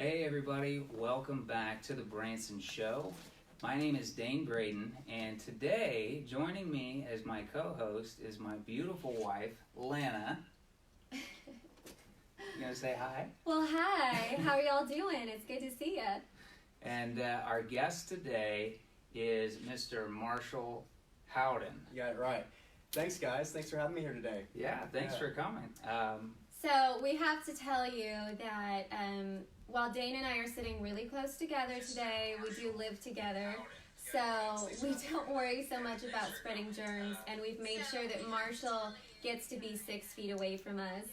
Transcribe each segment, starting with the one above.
Hey everybody, welcome back to the Branson Show. My name is Dane Braden, and today joining me as my co-host is my beautiful wife, Lana. You gonna say hi? Well, hi. How are y'all doing? It's good to see you. And our guest today is Mr. Marshall Howden. You got it right. Thanks, guys. Thanks for having me here today. Yeah, thanks for coming. So we have to tell you that while Dane and I are sitting really close together today, we do live together. So we don't worry so much about spreading germs, and we've made sure that Marshall gets to be 6 feet away from us.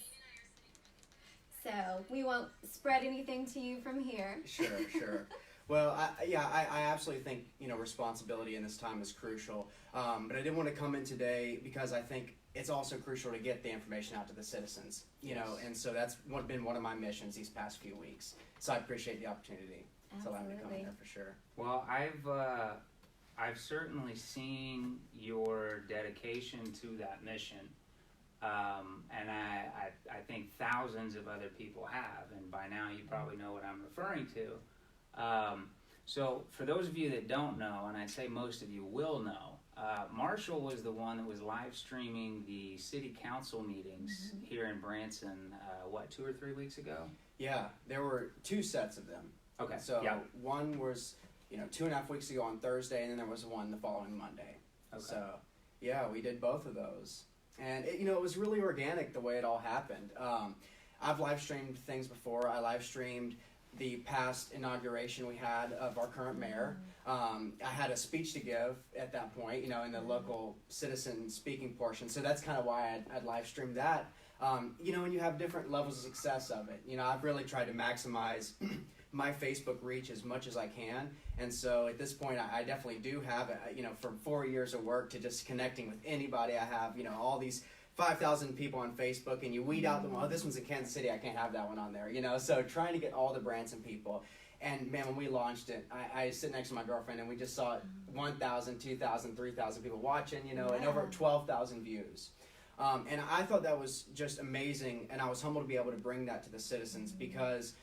So we won't spread anything to you from here. Sure. Well, I absolutely think, responsibility in this time is crucial. But I did want to come in today because I think it's also crucial to get the information out to the citizens, and so that's been one of my missions these past few weeks. So I appreciate the opportunity to allow me to come in here for sure. Well, I've certainly seen your dedication to that mission. And I think thousands of other people have, and by now you probably know what I'm referring to. So for those of you that don't know, and I'd say most of you will know, Marshall was the one that was live streaming the city council meetings here in Branson, 2 or 3 weeks ago? Yeah, there were 2 sets of them. Okay. So one was, 2.5 weeks ago on Thursday, and then there was one the following Monday. Okay. So, yeah, we did both of those. And, it was really organic the way it all happened. I've live streamed things before. I live streamed the past inauguration we had of our current mayor. I had a speech to give at that point, in the local citizen speaking portion. So that's kind of why I'd live streamed that. And you have different levels of success of it. I've really tried to maximize my Facebook reach as much as I can. And so at this point, I definitely do have, from 4 years of work to just connecting with anybody. I have, all these 5,000 people on Facebook, and you weed out them. Oh, this one's in Kansas City. I can't have that one on there. So trying to get all the Branson people. And man, when we launched it, I sit next to my girlfriend, and we just saw 1,000, 2,000, 3,000 people watching, and over 12,000 views. And I thought that was just amazing, and I was humbled to be able to bring that to the citizens because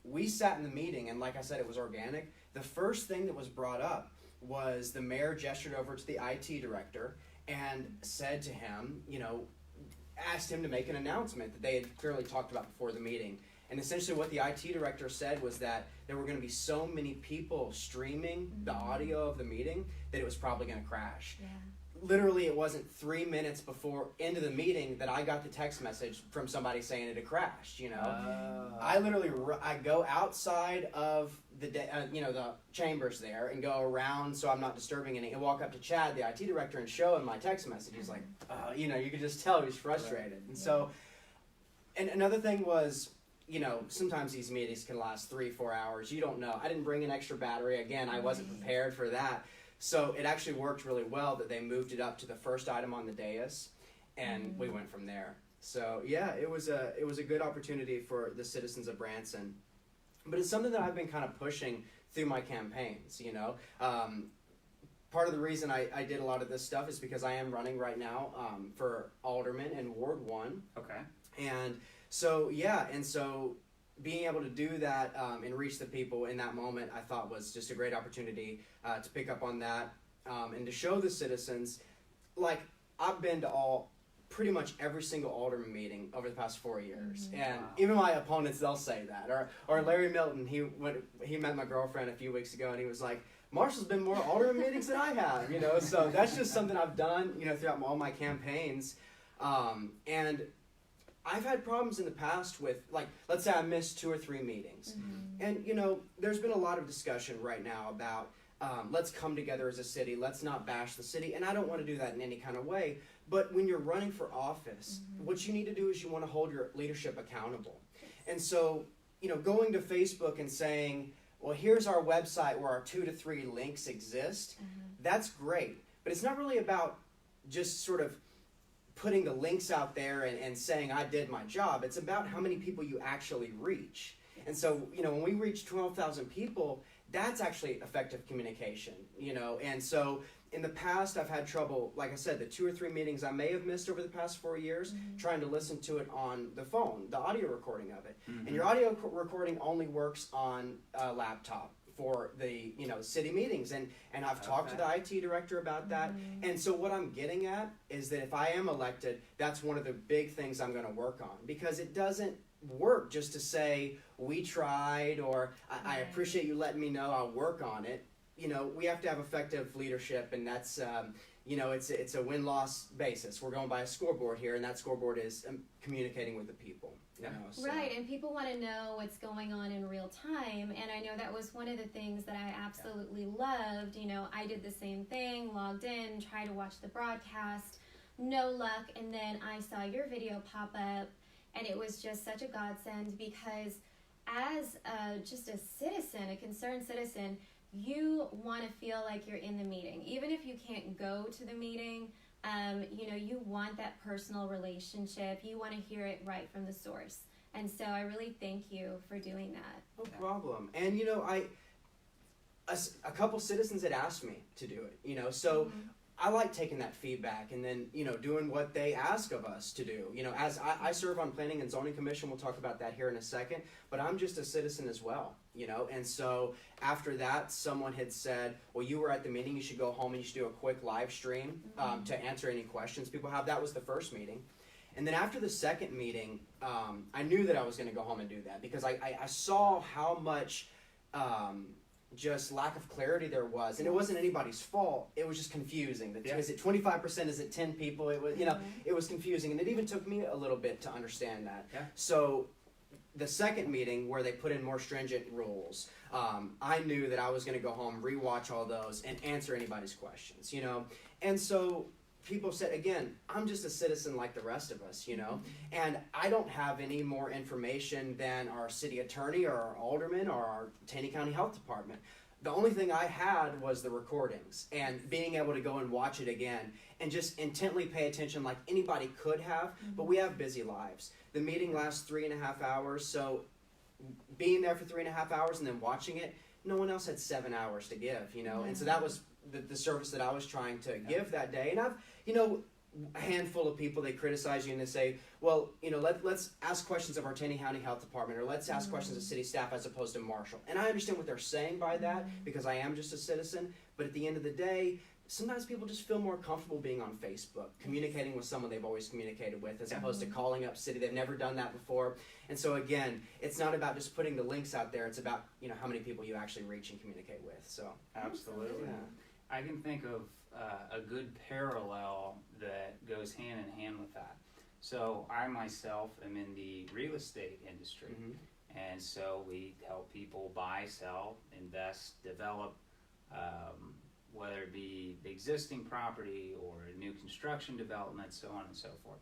we sat in the meeting, and like I said, it was organic. The first thing that was brought up was the mayor gestured over to the IT director and said to him, asked him to make an announcement that they had clearly talked about before the meeting. And essentially what the IT director said was that there were going to be so many people streaming the audio of the meeting that it was probably going to crash. Yeah. Literally, it wasn't 3 minutes before into the meeting that I got the text message from somebody saying it had crashed. I go outside of the chambers there and go around so I'm not disturbing any, and walk up to Chad, the IT director, and show him my text message. He's like, you could just tell he was frustrated. Right. And so, and another thing was, sometimes these meetings can last 3-4 hours. You don't know. I didn't bring an extra battery. Again, I wasn't prepared for that. So it actually worked really well that they moved it up to the first item on the dais, and we went from there. So yeah, it was a good opportunity for the citizens of Branson, but it's something that I've been kind of pushing through my campaigns. Part of the reason I did a lot of this stuff is because I am running right now for Alderman in Ward 1. Okay. And so being able to do that and reach the people in that moment, I thought was just a great opportunity to pick up on that and to show the citizens, like I've been to pretty much every single Alderman meeting over the past 4 years. And even my opponents, they'll say that. Or Larry Milton, he met my girlfriend a few weeks ago, and he was like, Marshall's been more Alderman meetings than I have, So that's just something I've done, throughout all my campaigns. And I've had problems in the past with, like, let's say I missed 2 or 3 meetings. And, there's been a lot of discussion right now about let's come together as a city, let's not bash the city. And I don't want to do that in any kind of way. But when you're running for office, what you need to do is you want to hold your leadership accountable. And so, going to Facebook and saying, well, here's our website where our 2 to 3 links exist, that's great. But it's not really about just sort of putting the links out there and saying I did my job. It's about how many people you actually reach. And so, when we reach 12,000 people, that's actually effective communication, you know. And so in the past, I've had trouble, like I said, the 2 or 3 meetings I may have missed over the past 4 years, trying to listen to it on the phone, the audio recording of it. And your audio recording only works on a laptop for the, you know, city meetings. And I've talked to the IT director about that. And so what I'm getting at is that if I am elected, that's one of the big things I'm going to work on, because it doesn't work just to say we tried, or I appreciate you letting me know, I'll work on it. You know, we have to have effective leadership, and that's you know, it's a win-loss basis. We're going by a scoreboard here, and that scoreboard is communicating with the people. You know, so. Right, and people want to know what's going on in real time, and I know that was one of the things that I absolutely loved. You know, I did the same thing, logged in, tried to watch the broadcast, no luck, and then I saw your video pop up, and it was just such a godsend, because as just a citizen, a concerned citizen, you want to feel like you're in the meeting. Even if you can't go to the meeting, you know, you want that personal relationship. You want to hear it right from the source. And so I really thank you for doing that. No problem. And, you know, a couple citizens had asked me to do it, you know, so I like taking that feedback and then, you know, doing what they ask of us to do. You know, as I serve on Planning and Zoning Commission, we'll talk about that here in a second, but I'm just a citizen as well, you know. And so after that, someone had said, well, you were at the meeting, you should go home and you should do a quick live stream to answer any questions people have. That was the first meeting. And then after the second meeting, I knew that I was going to go home and do that, because I saw how much just lack of clarity there was, and it wasn't anybody's fault. It was just confusing. Is it 25%? Is it 10 people? It was, you know, it was confusing, and it even took me a little bit to understand that. So the second meeting, where they put in more stringent rules, I knew that I was going to go home, rewatch all those, and answer anybody's questions, you know. And so people said, again, I'm just a citizen like the rest of us, you know, and I don't have any more information than our city attorney or our alderman or our Taney County Health Department. The only thing I had was the recordings, and being able to go and watch it again and just intently pay attention like anybody could have, but we have busy lives. The meeting lasts 3.5 hours, so being there for 3.5 hours and then watching it, no one else had 7 hours to give, you know, and so that was the service that I was trying to give that day. And I've, you know, a handful of people, they criticize you and they say, well, you know, let's ask questions of our Taney County Health Department, or let's ask questions of city staff as opposed to Marshall. And I understand what they're saying by that, because I am just a citizen. But at the end of the day, sometimes people just feel more comfortable being on Facebook, communicating with someone they've always communicated with, as opposed to calling up city. They've never done that before. And so again, it's not about just putting the links out there. It's about, you know, how many people you actually reach and communicate with. So absolutely. Yeah. I can think of a good parallel that goes hand in hand with that. So I myself am in the real estate industry, and so we help people buy, sell, invest, develop, whether it be the existing property or new construction development, so on and so forth.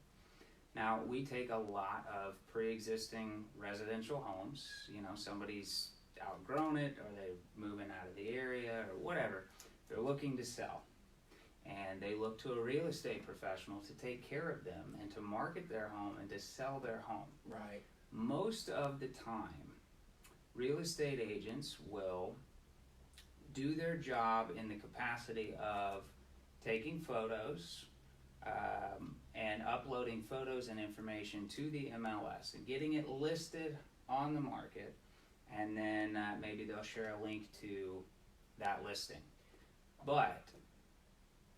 Now, we take a lot of pre-existing residential homes. You know, somebody's outgrown it, or they're moving out of the area, or whatever. They're looking to sell, and they look to a real estate professional to take care of them and to market their home and to sell their home. Right. Most of the time, real estate agents will do their job in the capacity of taking photos and uploading photos and information to the MLS and getting it listed on the market, and then maybe they'll share a link to that listing. But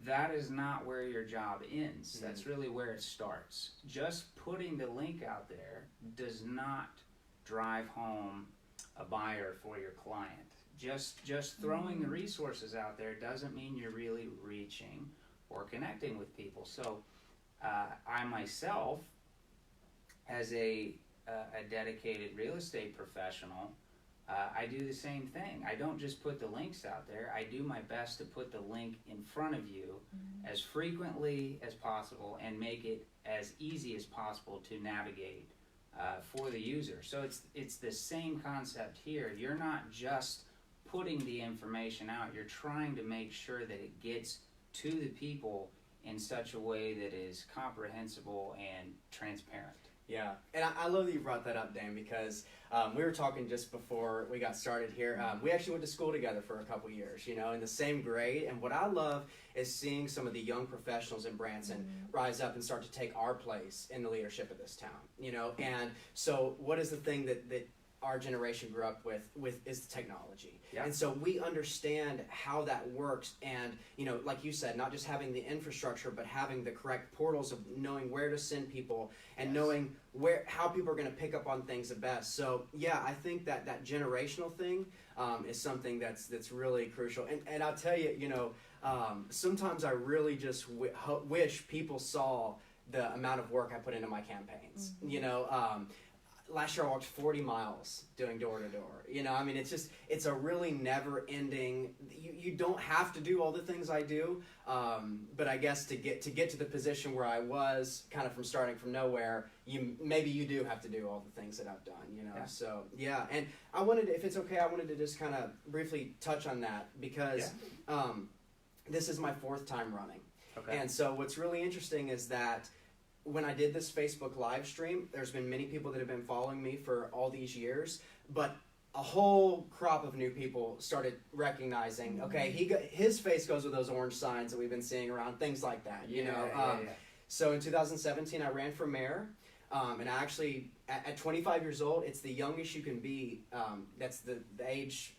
that is not where your job ends. That's really where it starts. Just putting the link out there does not drive home a buyer for your client. Just throwing the resources out there doesn't mean you're really reaching or connecting with people. So I myself, as a dedicated real estate professional, I do the same thing. I don't just put the links out there. I do my best to put the link in front of you as frequently as possible and make it as easy as possible to navigate for the user. So it's the same concept here. You're not just putting the information out. You're trying to make sure that it gets to the people in such a way that is comprehensible and transparent. Yeah, and I love that you brought that up, Dan, because we were talking just before we got started here. We actually went to school together for a couple years, you know, in the same grade. And what I love is seeing some of the young professionals in Branson rise up and start to take our place in the leadership of this town, you know. And so what is the thing that our generation grew up with is the technology. Yeah. And so we understand how that works, and you know, like you said, not just having the infrastructure, but having the correct portals of knowing where to send people and knowing how people are going to pick up on things the best. So yeah, I think that generational thing is something that's really crucial. And I'll tell you, you know, sometimes I really just wish people saw the amount of work I put into my campaigns. You know, last year I walked 40 miles doing door to door. You know, I mean, it's a really never ending, you don't have to do all the things I do, but I guess to get to the position where I was, kind of from starting from nowhere, maybe you do have to do all the things that I've done, you know. Yeah. So yeah, and I wanted, if it's okay, I wanted to just kind of briefly touch on that, because this is my 4th time running. Okay. And so what's really interesting is that when I did this Facebook live stream, there's been many people that have been following me for all these years, but a whole crop of new people started recognizing, okay, his face goes with those orange signs that we've been seeing around, things like that, you know. So in 2017, I ran for mayor, and I actually, at 25 years old, it's the youngest you can be, that's the age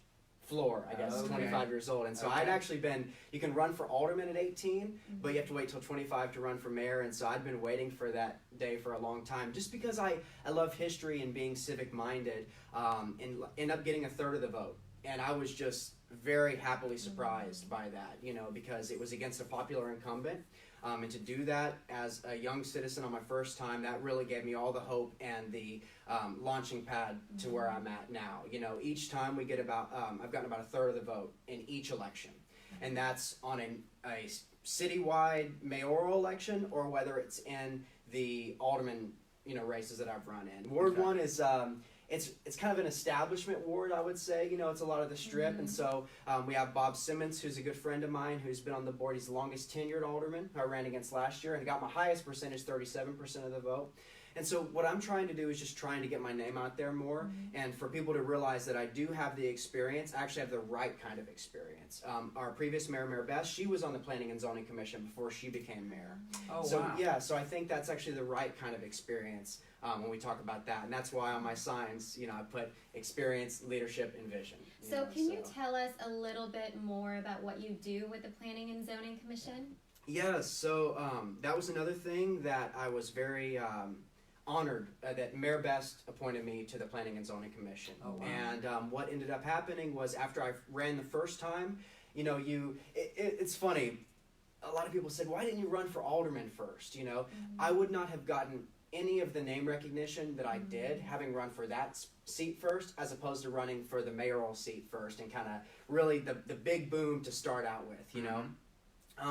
floor, I guess, 25 years old. And so I'd actually been, you can run for alderman at 18, but you have to wait till 25 to run for mayor. And so I'd been waiting for that day for a long time, just because I love history and being civic minded, and end up getting 1/3 of the vote. And I was just very happily surprised by that, you know, because it was against a popular incumbent. And to do that as a young citizen on my first time, that really gave me all the hope and the launching pad to where I'm at now. You know, each time we get about, I've gotten about 1/3 of the vote in each election. And that's on a citywide mayoral election, or whether it's in the alderman, you know, races that I've run in. Ward 1 is, it's kind of an establishment ward, I would say. You know, it's a lot of the strip. And so we have Bob Simmons, who's a good friend of mine, who's been on the board. He's the longest tenured alderman, who I ran against last year, and got my highest percentage, 37% of the vote. And so what I'm trying to do is just trying to get my name out there more, and for people to realize that I do have the experience. I actually have the right kind of experience. Our previous mayor, Mayor Best, she was on the Planning and Zoning Commission before she became mayor. Oh, so, wow. Yeah, so I think that's actually the right kind of experience when we talk about that. And that's why on my signs, you know, I put experience, leadership, and vision. So can you tell us a little bit more about what you do with the Planning and Zoning Commission? Yeah, so that was another thing that I was very honored that Mayor Best appointed me to the Planning and Zoning Commission. Oh, wow. And what ended up happening was, after I ran the first time, you know, it's funny. A lot of people said, why didn't you run for alderman first? You know, I would not have gotten any of the name recognition that I did having run for that seat first, as opposed to running for the mayoral seat first, and kind of really the big boom to start out with, you know.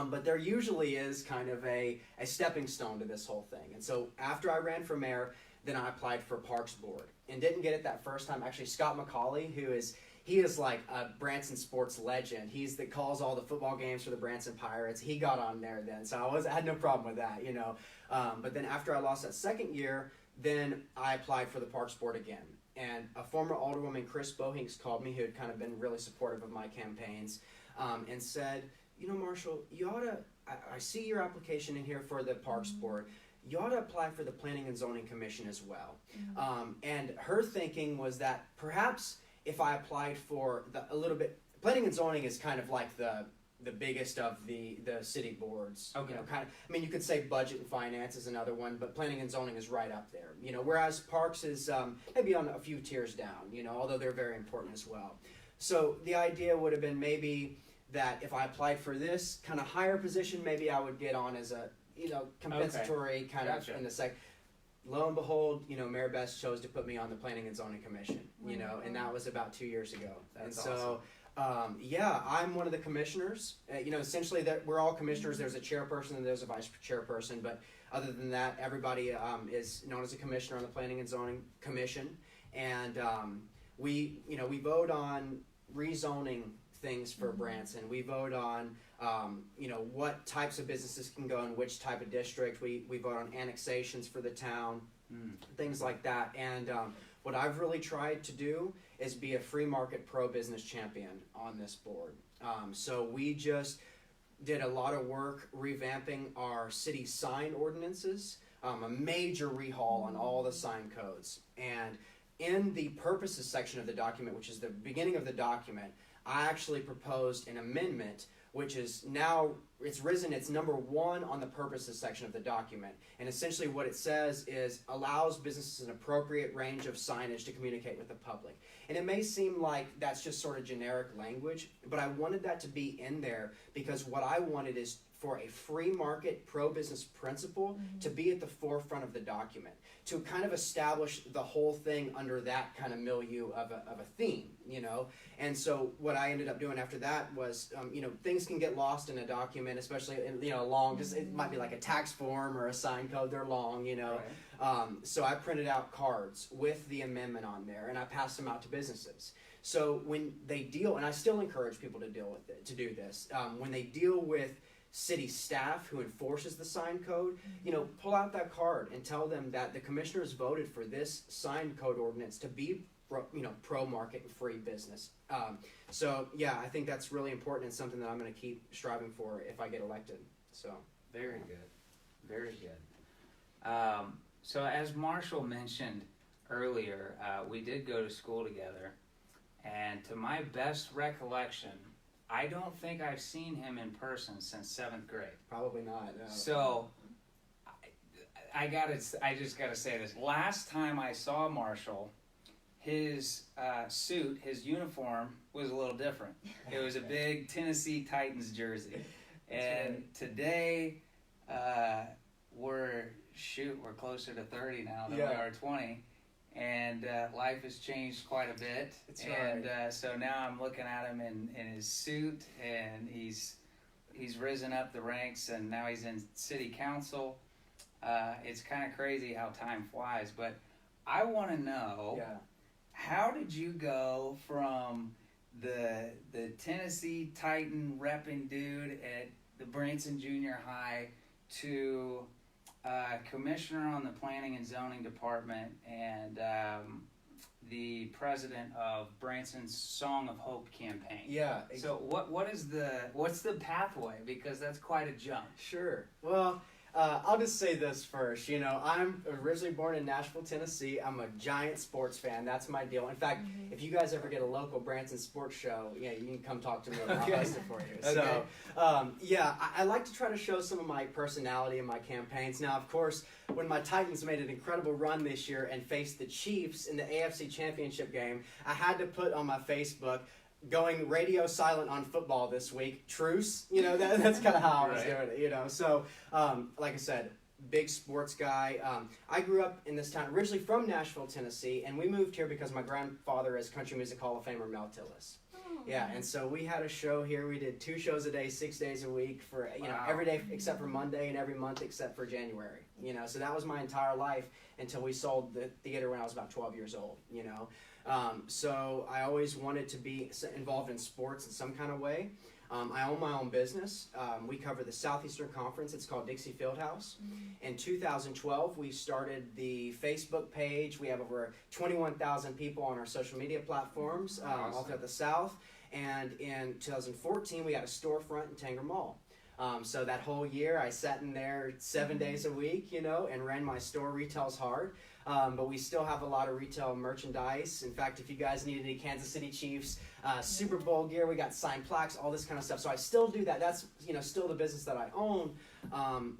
But there usually is kind of a stepping stone to this whole thing. And so after I ran for mayor, then I applied for Parks Board and didn't get it that first time. Actually, Scott McCauley, he is like a Branson sports legend. He's that calls all the football games for the Branson Pirates. He got on there then, so I had no problem with that, you know. But then after I lost that second year, then I applied for the Parks Board again. And a former alderwoman, Chris Bohinks, called me, who had kind of been really supportive of my campaigns, and said, you know, Marshall, you ought to, I see your application in here for the Parks Board. You ought to apply for the Planning and Zoning Commission as well. And her thinking was that perhaps if I applied for a little bit, Planning and Zoning is kind of like the biggest of the city boards. Okay. You know, kind of, I mean, you could say Budget and Finance is another one, but Planning and Zoning is right up there. You know, whereas Parks is maybe on a few tiers down, you know, although they're very important as well. So the idea would have been maybe that if I applied for this kind of higher position, maybe I would get on as a, you know, compensatory kind of in the sec. Lo and behold, you know, Mayor Best chose to put me on the Planning and Zoning Commission, you know, and that was about 2 years ago. That's and so, awesome. Yeah, I'm one of the commissioners. You know, essentially that we're all commissioners. There's a chairperson and there's a vice chairperson, but other than that, everybody is known as a commissioner on the Planning and Zoning Commission. And we vote on rezoning things for Branson. We vote on, you know, what types of businesses can go in which type of district. We vote on annexations for the town. things like that. And what I've really tried to do is be a free market pro-business champion on this board. So we just did a lot of work revamping our city sign ordinances, a major rehaul on all the sign codes. And in the purposes section of the document, which is the beginning of the document, I actually proposed an amendment, which is now, it's risen, it's number 1 on the purposes section of the document. And essentially what it says is allows businesses an appropriate range of signage to communicate with the public. And it may seem like that's just sort of generic language, but I wanted that to be in there because what I wanted is for a free market pro-business principle to be at the forefront of the document, to kind of establish the whole thing under that kind of milieu of a theme, you know. And so what I ended up doing after that was, you know, things can get lost in a document, especially in, you know, long, just it might be like a tax form or a sign code, they're long, you know. Right. So I printed out cards with the amendment on there, and I passed them out to businesses. So when they deal, and I still encourage people to deal with it, to do this, when they deal with city staff who enforces the sign code, you know, pull out that card and tell them that the commissioners voted for this sign code ordinance to be, you know, pro-market and free business. So yeah, I think that's really important and something that I'm going to keep striving for if I get elected. So very good, very good. So as Marshall mentioned earlier, we did go to school together, and to my best recollection, I don't think I've seen him in person since 7th grade. Probably not. No. So, I just gotta say this. Last time I saw Marshall, his suit, his uniform was a little different. It was a big Tennessee Titans jersey. And right. Today, we're closer to 30 now than we are 20. And life has changed quite a bit. That's and right. So now I'm looking at him in his suit, and he's risen up the ranks, and now he's in city council. It's kind of crazy how time flies, but I want to know, how did you go from the Tennessee Titan repping dude at the Branson Junior High to commissioner on the planning and zoning department and the president of Branson's Song of Hope campaign? Yeah. So what's the pathway? Because that's quite a jump. Sure. Well, I'll just say this first. You know, I'm originally born in Nashville, Tennessee. I'm a giant sports fan. That's my deal. In fact, if you guys ever get a local Branson sports show, yeah, you can come talk to me. I'll host it for you. Okay. So, yeah, I like to try to show some of my personality in my campaigns. Now, of course, when my Titans made an incredible run this year and faced the Chiefs in the AFC Championship game, I had to put on my Facebook, going radio silent on football this week, truce, you know, that's kind of how I was doing it, you know. So, like I said, big sports guy. I grew up in this town, originally from Nashville, Tennessee, and we moved here because my grandfather is Country Music Hall of Famer Mel Tillis. Yeah, and so we had a show here. We did 2 shows a day, 6 days a week for, you know, every day except for Monday and every month except for January, you know. So that was my entire life until we sold the theater when I was about 12 years old, you know. So I always wanted to be involved in sports in some kind of way. I own my own business. We cover the Southeastern Conference. It's called Dixie Fieldhouse. In 2012, we started the Facebook page. We have over 21,000 people on our social media platforms all throughout the South. And in 2014, we had a storefront in Tanger Mall. So that whole year, I sat in there 7 days a week, you know, and ran my store. Retail's hard. But we still have a lot of retail merchandise. In fact, if you guys need any Kansas City Chiefs Super Bowl gear, we got signed plaques, all this kind of stuff. So I still do that. That's, you know, still the business that I own.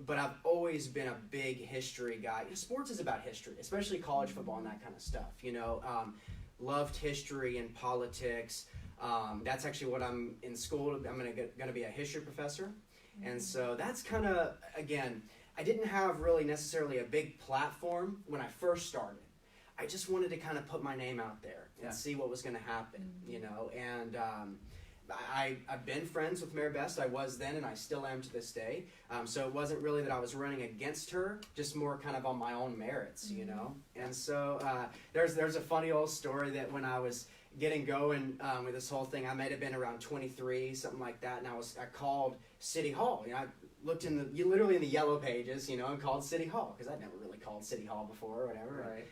But I've always been a big history guy. Sports is about history, especially college football and that kind of stuff. You know, loved history and politics. That's actually what I'm in school. I'm going to be a history professor. And so that's kind of, again, I didn't have really necessarily a big platform when I first started. I just wanted to kind of put my name out there and see what was going to happen, you know. And I've been friends with Mayor Best. I was then, and I still am to this day. So it wasn't really that I was running against her, just more kind of on my own merits, you know. And so there's a funny old story that when I was getting going with this whole thing, I might have been around 23, something like that, and I called City Hall. You know, I looked literally in the yellow pages, you know, and called City Hall because I'd never really called City Hall before or whatever. Right.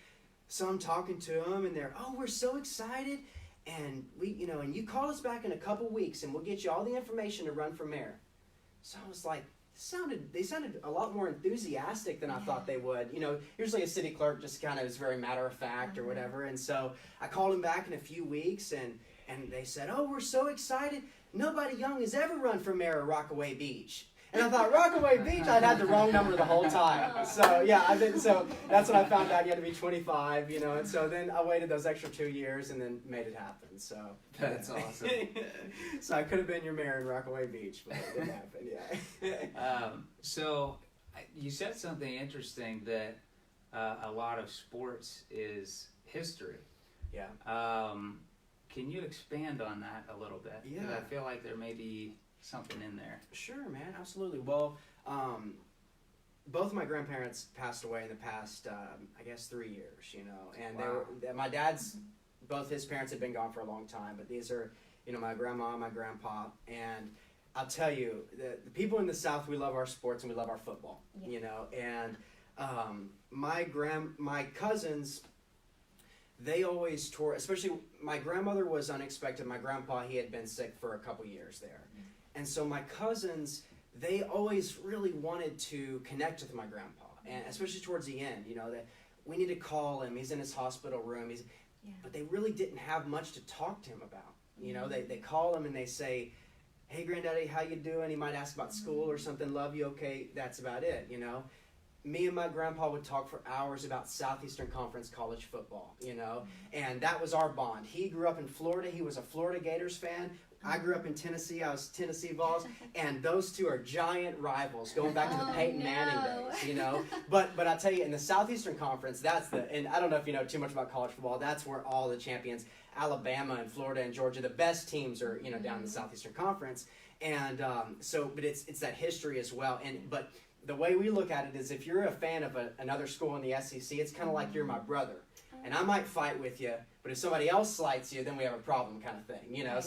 So I'm talking to them, and they're, oh, we're so excited, and and you call us back in a couple weeks, and we'll get you all the information to run for mayor. So I was like, they sounded a lot more enthusiastic than I thought they would. Usually a city clerk just kind of is very matter of fact or whatever. And so I called them back in a few weeks, and they said, oh, we're so excited. Nobody young has ever run for mayor of Rockaway Beach. And I thought, Rockaway Beach, I'd had the wrong number the whole time. So, so that's when I found out you had to be 25, and so then I waited those extra 2 years and then made it happen. So That's awesome. So I could have been your mayor in Rockaway Beach, but it didn't happen, So you said something interesting that a lot of sports is history. Yeah. Can you expand on that a little bit? Yeah. 'Cause I feel like there may be something in there. Sure, man, absolutely. Well, both of my grandparents passed away in the past, 3 years, and Wow. my dad's, both his parents had been gone for a long time, but these are, my grandma and my grandpa, and I'll tell you, the people in the South, we love our sports and we love our football, and my cousins, they always tore, especially my grandmother was unexpected. My grandpa, he had been sick for a couple years there. And so my cousins, they always really wanted to connect with my grandpa. And especially towards the end, that we need to call him. He's in his hospital room. But they really didn't have much to talk to him about. They call him and they say, hey, Granddaddy, how you doing? He might ask about school or something. Love you, okay? That's about it, Me and my grandpa would talk for hours about Southeastern Conference college football, and that was our bond. He grew up in Florida. He was a Florida Gators fan. I grew up in Tennessee. I was Tennessee Vols, and those two are giant rivals going back to the Peyton Manning days, But I tell you, in the Southeastern Conference, and I don't know if you know too much about college football, that's where all the champions, Alabama and Florida and Georgia, the best teams are, down in the Southeastern Conference. And but it's that history as well. But the way we look at it is if you're a fan of another school in the SEC, it's kind of like you're my brother. And I might fight with you, but if somebody else slights you, then we have a problem kind of thing, Right,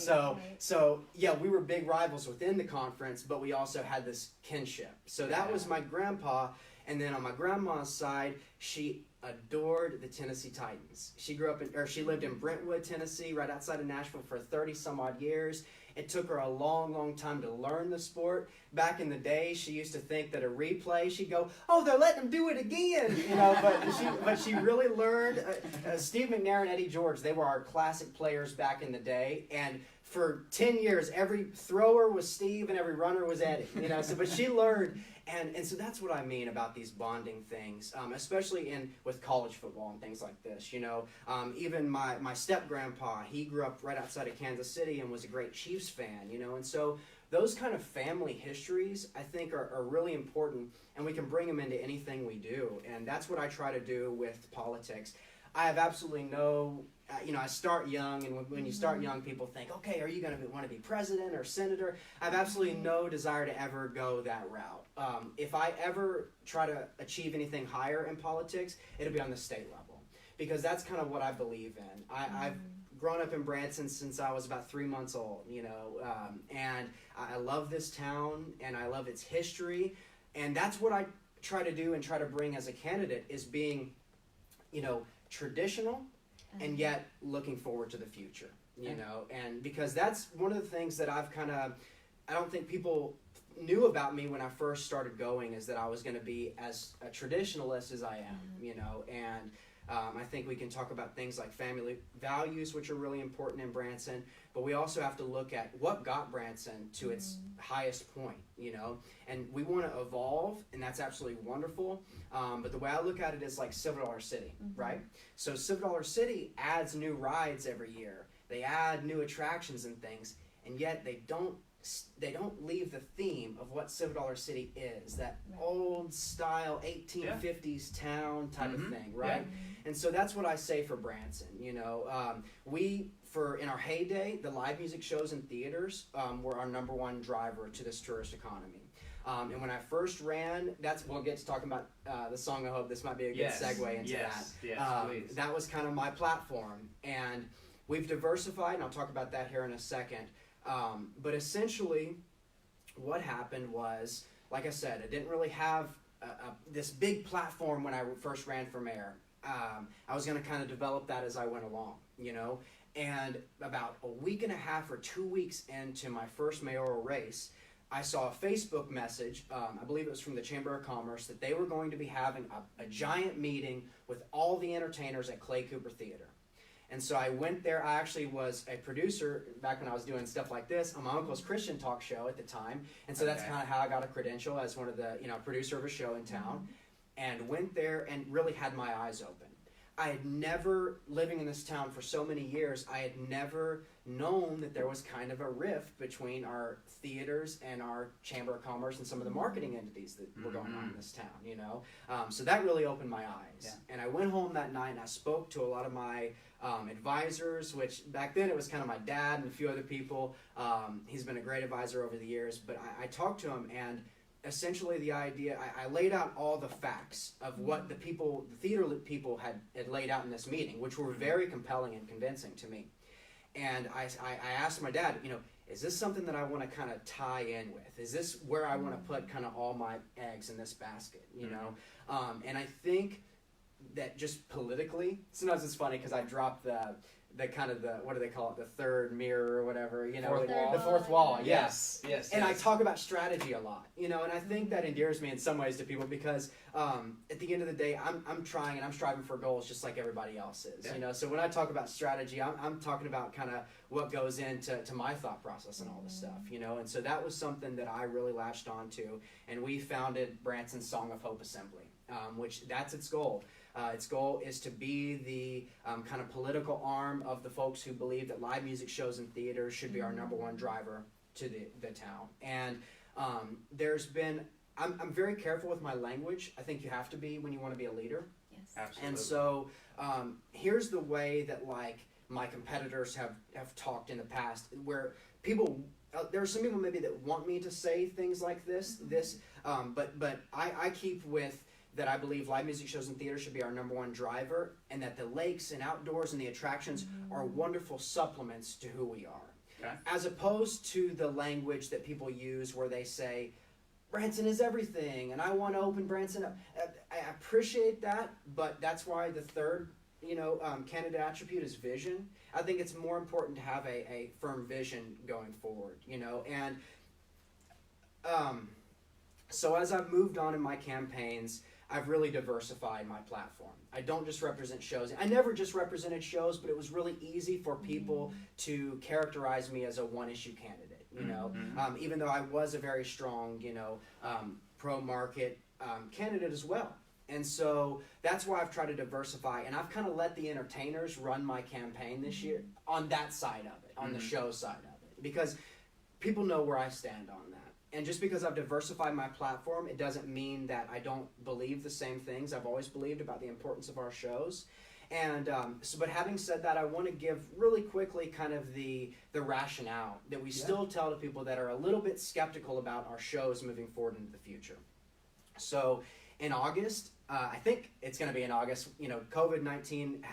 So we were big rivals within the conference, but we also had this kinship. So that was my grandpa. And then on my grandma's side, she adored the Tennessee Titans. She lived in Brentwood, Tennessee, right outside of Nashville for 30 some odd years. It took her a long, long time to learn the sport. Back in the day, she used to think that a replay, she'd go, oh, they're letting them do it again, but she really learned. Steve McNair and Eddie George, they were our classic players back in the day, and for 10 years, every thrower was Steve and every runner was Eddie, but she learned, and so that's what I mean about these bonding things, especially with college football and things like this, even my step-grandpa, he grew up right outside of Kansas City and was a great Chiefs fan, and so those kind of family histories, I think, are really important, and we can bring them into anything we do, and that's what I try to do with politics. I have absolutely no, I start young, and when you start young, people think, okay, are you going to want to be president or senator? I have absolutely no desire to ever go that route. If I ever try to achieve anything higher in politics, it'll be on the state level, because that's kind of what I believe in. I've grown up in Branson since I was about 3 months old, and I love this town, and I love its history, and that's what I try to do and try to bring as a candidate is being, traditional and yet looking forward to the future, and because that's one of the things that I don't think people knew about me when I first started going, is that I was going to be as a traditionalist as I am, and I think we can talk about things like family values, which are really important in Branson, but we also have to look at what got Branson to its highest point, and we want to evolve, and that's absolutely wonderful, but the way I look at it is like $7 City, right? So $7 City adds new rides every year. They add new attractions and things, and yet they don't leave the theme of what $7 City is, that old style 1850s town type of thing, right? And so that's what I say for Branson. In our heyday, the live music shows and theaters were our number one driver to this tourist economy. And when I first ran, we'll get to talking about the song. I hope this might be a good segue into that. Yes, please. That was kind of my platform, and we've diversified, and I'll talk about that here in a second. But essentially, what happened was, like I said, I didn't really have this big platform when I first ran for mayor. I was going to kind of develop that as I went along, you know. And about a week and a half or 2 weeks into my first mayoral race, I saw a Facebook message, I believe it was from the Chamber of Commerce, that they were going to be having a giant meeting with all the entertainers at Clay Cooper Theater. And so I went there. I actually was a producer back when I was doing stuff like this on my uncle's Christian talk show at the time. And so that's kind of how I got a credential as one of the, producer of a show in town. And went there and really had my eyes open. I had never, living in this town for so many years, I had never known that there was kind of a rift between our theaters and our Chamber of Commerce and some of the marketing entities that were going on in this town, So that really opened my eyes. Yeah. And I went home that night and I spoke to a lot of my advisors, which back then it was kind of my dad and a few other people. He's been a great advisor over the years, but I talked to him, and essentially the idea, I laid out all the facts of what the theater people had laid out in this meeting, which were very compelling and convincing to me. And I asked my dad, is this something that I want to kind of tie in with? Is this where I want to put kind of all my eggs in this basket, And I think that just politically, sometimes it's funny because I dropped the what do they call it, the third mirror or whatever, the fourth wall. Yes. And I talk about strategy a lot, and I think that endears me in some ways to people because at the end of the day, I'm trying and I'm striving for goals just like everybody else is, So when I talk about strategy, I'm talking about kind of what goes into my thought process and all this stuff, And so that was something that I really latched onto, and we founded Branson's Song of Hope Assembly, which that's its goal. Its goal is to be the kind of political arm of the folks who believe that live music shows and theaters should be our number one driver to the town. And there's been, I'm very careful with my language. I think you have to be when you want to be a leader. Yes. Absolutely. And so here's the way that my competitors have talked in the past, where people, there are some people maybe that want me to say things like this, but I keep with that I believe live music shows and theater should be our number one driver, and that the lakes and outdoors and the attractions are wonderful supplements to who we are. Okay. As opposed to the language that people use where they say, Branson is everything, and I want to open Branson up. I appreciate that, but that's why the third candidate attribute is vision. I think it's more important to have a firm vision going forward, and so as I've moved on in my campaigns, I've really diversified my platform. I don't just represent shows. I never just represented shows, but it was really easy for people to characterize me as a one-issue candidate, even though I was a very strong, pro-market candidate as well. And so that's why I've tried to diversify, and I've kind of let the entertainers run my campaign this year on that side of it, on the show side of it, because people know where I stand on that. And just because I've diversified my platform, it doesn't mean that I don't believe the same things I've always believed about the importance of our shows. And but having said that, I want to give really quickly kind of the rationale that we still tell to people that are a little bit skeptical about our shows moving forward into the future. So in August, I think it's going to be in August, COVID-19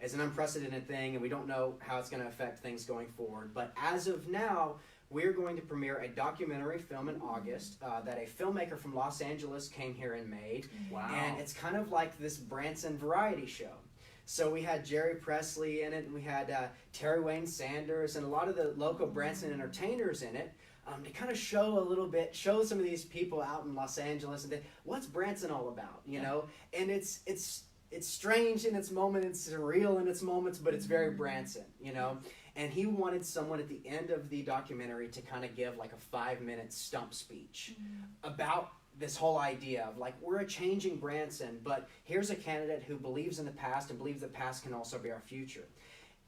is an unprecedented thing, and we don't know how it's going to affect things going forward. But as of now, we're going to premiere a documentary film in August that a filmmaker from Los Angeles came here and made. Wow. And it's kind of like this Branson variety show. So we had Jerry Presley in it, and we had Terry Wayne Sanders, and a lot of the local Branson entertainers in it to kind of show some of these people out in Los Angeles, and what's Branson all about, And it's strange in its moments, it's surreal in its moments, but it's very Branson, And he wanted someone at the end of the documentary to kind of give like a 5-minute stump speech about this whole idea of we're a changing Branson, but here's a candidate who believes in the past and believes the past can also be our future.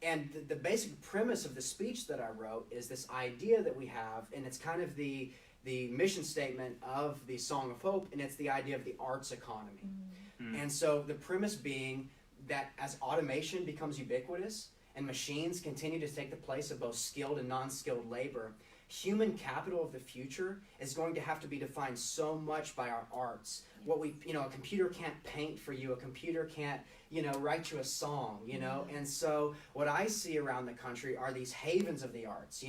And the basic premise of the speech that I wrote is this idea that we have, and it's kind of the mission statement of the Song of Hope, and it's the idea of the arts economy. And so the premise being that as automation becomes ubiquitous, and machines continue to take the place of both skilled and non-skilled labor, human capital of the future is going to have to be defined so much by our arts. What a computer can't paint for you, a computer can't, write you a song, And so what I see around the country are these havens of the arts,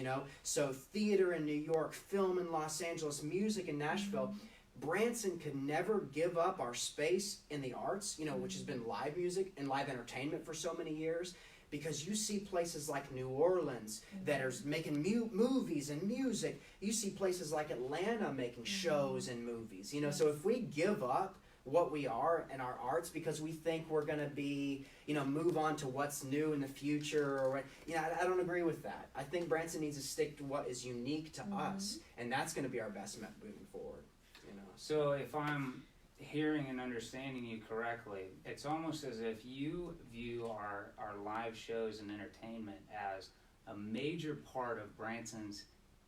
So theater in New York, film in Los Angeles, music in Nashville, Branson could never give up our space in the arts, which has been live music and live entertainment for so many years. Because you see places like New Orleans that are making movies and music. You see places like Atlanta making shows and movies. So if we give up what we are in our arts because we think we're going to be, move on to what's new in the future, or I don't agree with that. I think Branson needs to stick to what is unique to us, and that's going to be our best bet moving forward. So if I'm hearing and understanding you correctly, it's almost as if you view our live shows and entertainment as a major part of Branson's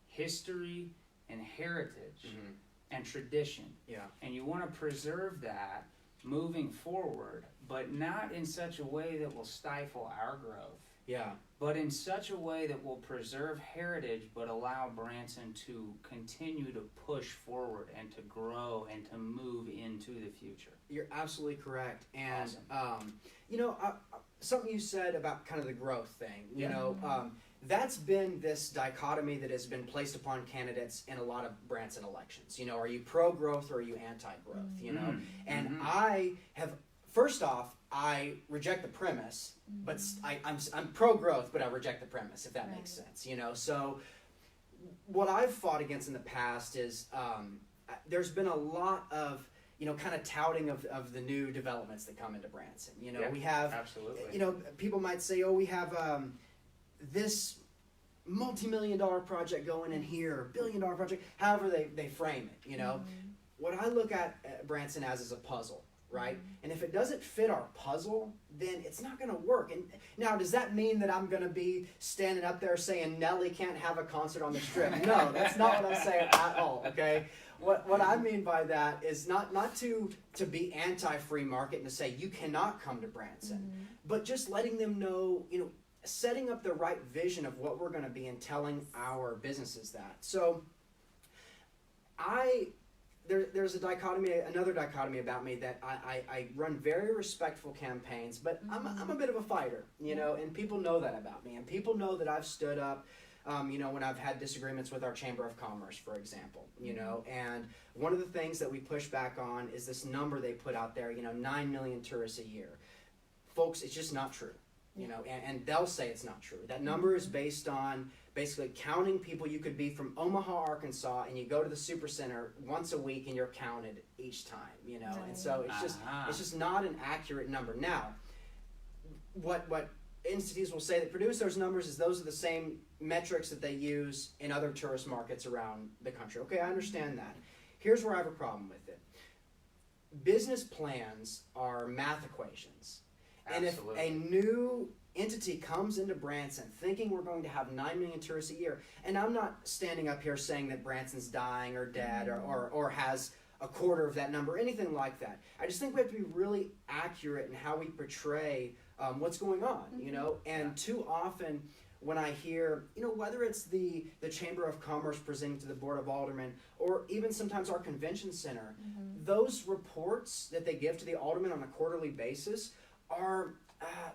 history and heritage and tradition. Yeah. And you want to preserve that moving forward, but not in such a way that will stifle our growth. Yeah. But in such a way that will preserve heritage, but allow Branson to continue to push forward and to grow and to move into the future. You're absolutely correct. And, awesome. Something you said about kind of the growth thing, that's been this dichotomy that has been placed upon candidates in a lot of Branson elections. Are you pro-growth or are you anti-growth, And I have, first off, I reject the premise, but I'm pro-growth, but I reject the premise, if that makes sense, So what I've fought against in the past is there's been a lot of, kind of touting of the new developments that come into Branson. We have, absolutely. People might say, we have this multi-million-dollar project going in here, billion-dollar project, however they frame it, What I look at Branson as is a puzzle. Right? And if it doesn't fit our puzzle, then it's not going to work. And now, does that mean that I'm going to be standing up there saying Nelly can't have a concert on the Strip? No, that's not what I'm saying at all, okay? What I mean by that is not to be anti-free market and to say you cannot come to Branson, but just letting them know, setting up the right vision of what we're going to be and telling our businesses that. So there's another dichotomy about me that I run very respectful campaigns, but I'm a bit of a fighter, and people know that about me, and people know that I've stood up, when I've had disagreements with our Chamber of Commerce, for example, and one of the things that we push back on is this number they put out there, 9 million tourists a year. Folks, it's just not true, and they'll say it's not true. That number is based on basically counting people. You could be from Omaha, Arkansas, and you go to the Supercenter once a week and you're counted each time, and so it's just not an accurate number. Now, what entities will say that produce those numbers is those are the same metrics that they use in other tourist markets around the country. Okay, I understand that. Here's where I have a problem with it. Business plans are math equations. Absolutely. And if a new entity comes into Branson thinking we're going to have 9 million tourists a year, and I'm not standing up here saying that Branson's dying or dead or has a quarter of that number, anything like that. I just think we have to be really accurate in how we portray what's going on, and too often when I hear, whether it's the Chamber of Commerce presenting to the Board of Aldermen or even sometimes our convention center, those reports that they give to the aldermen on a quarterly basis are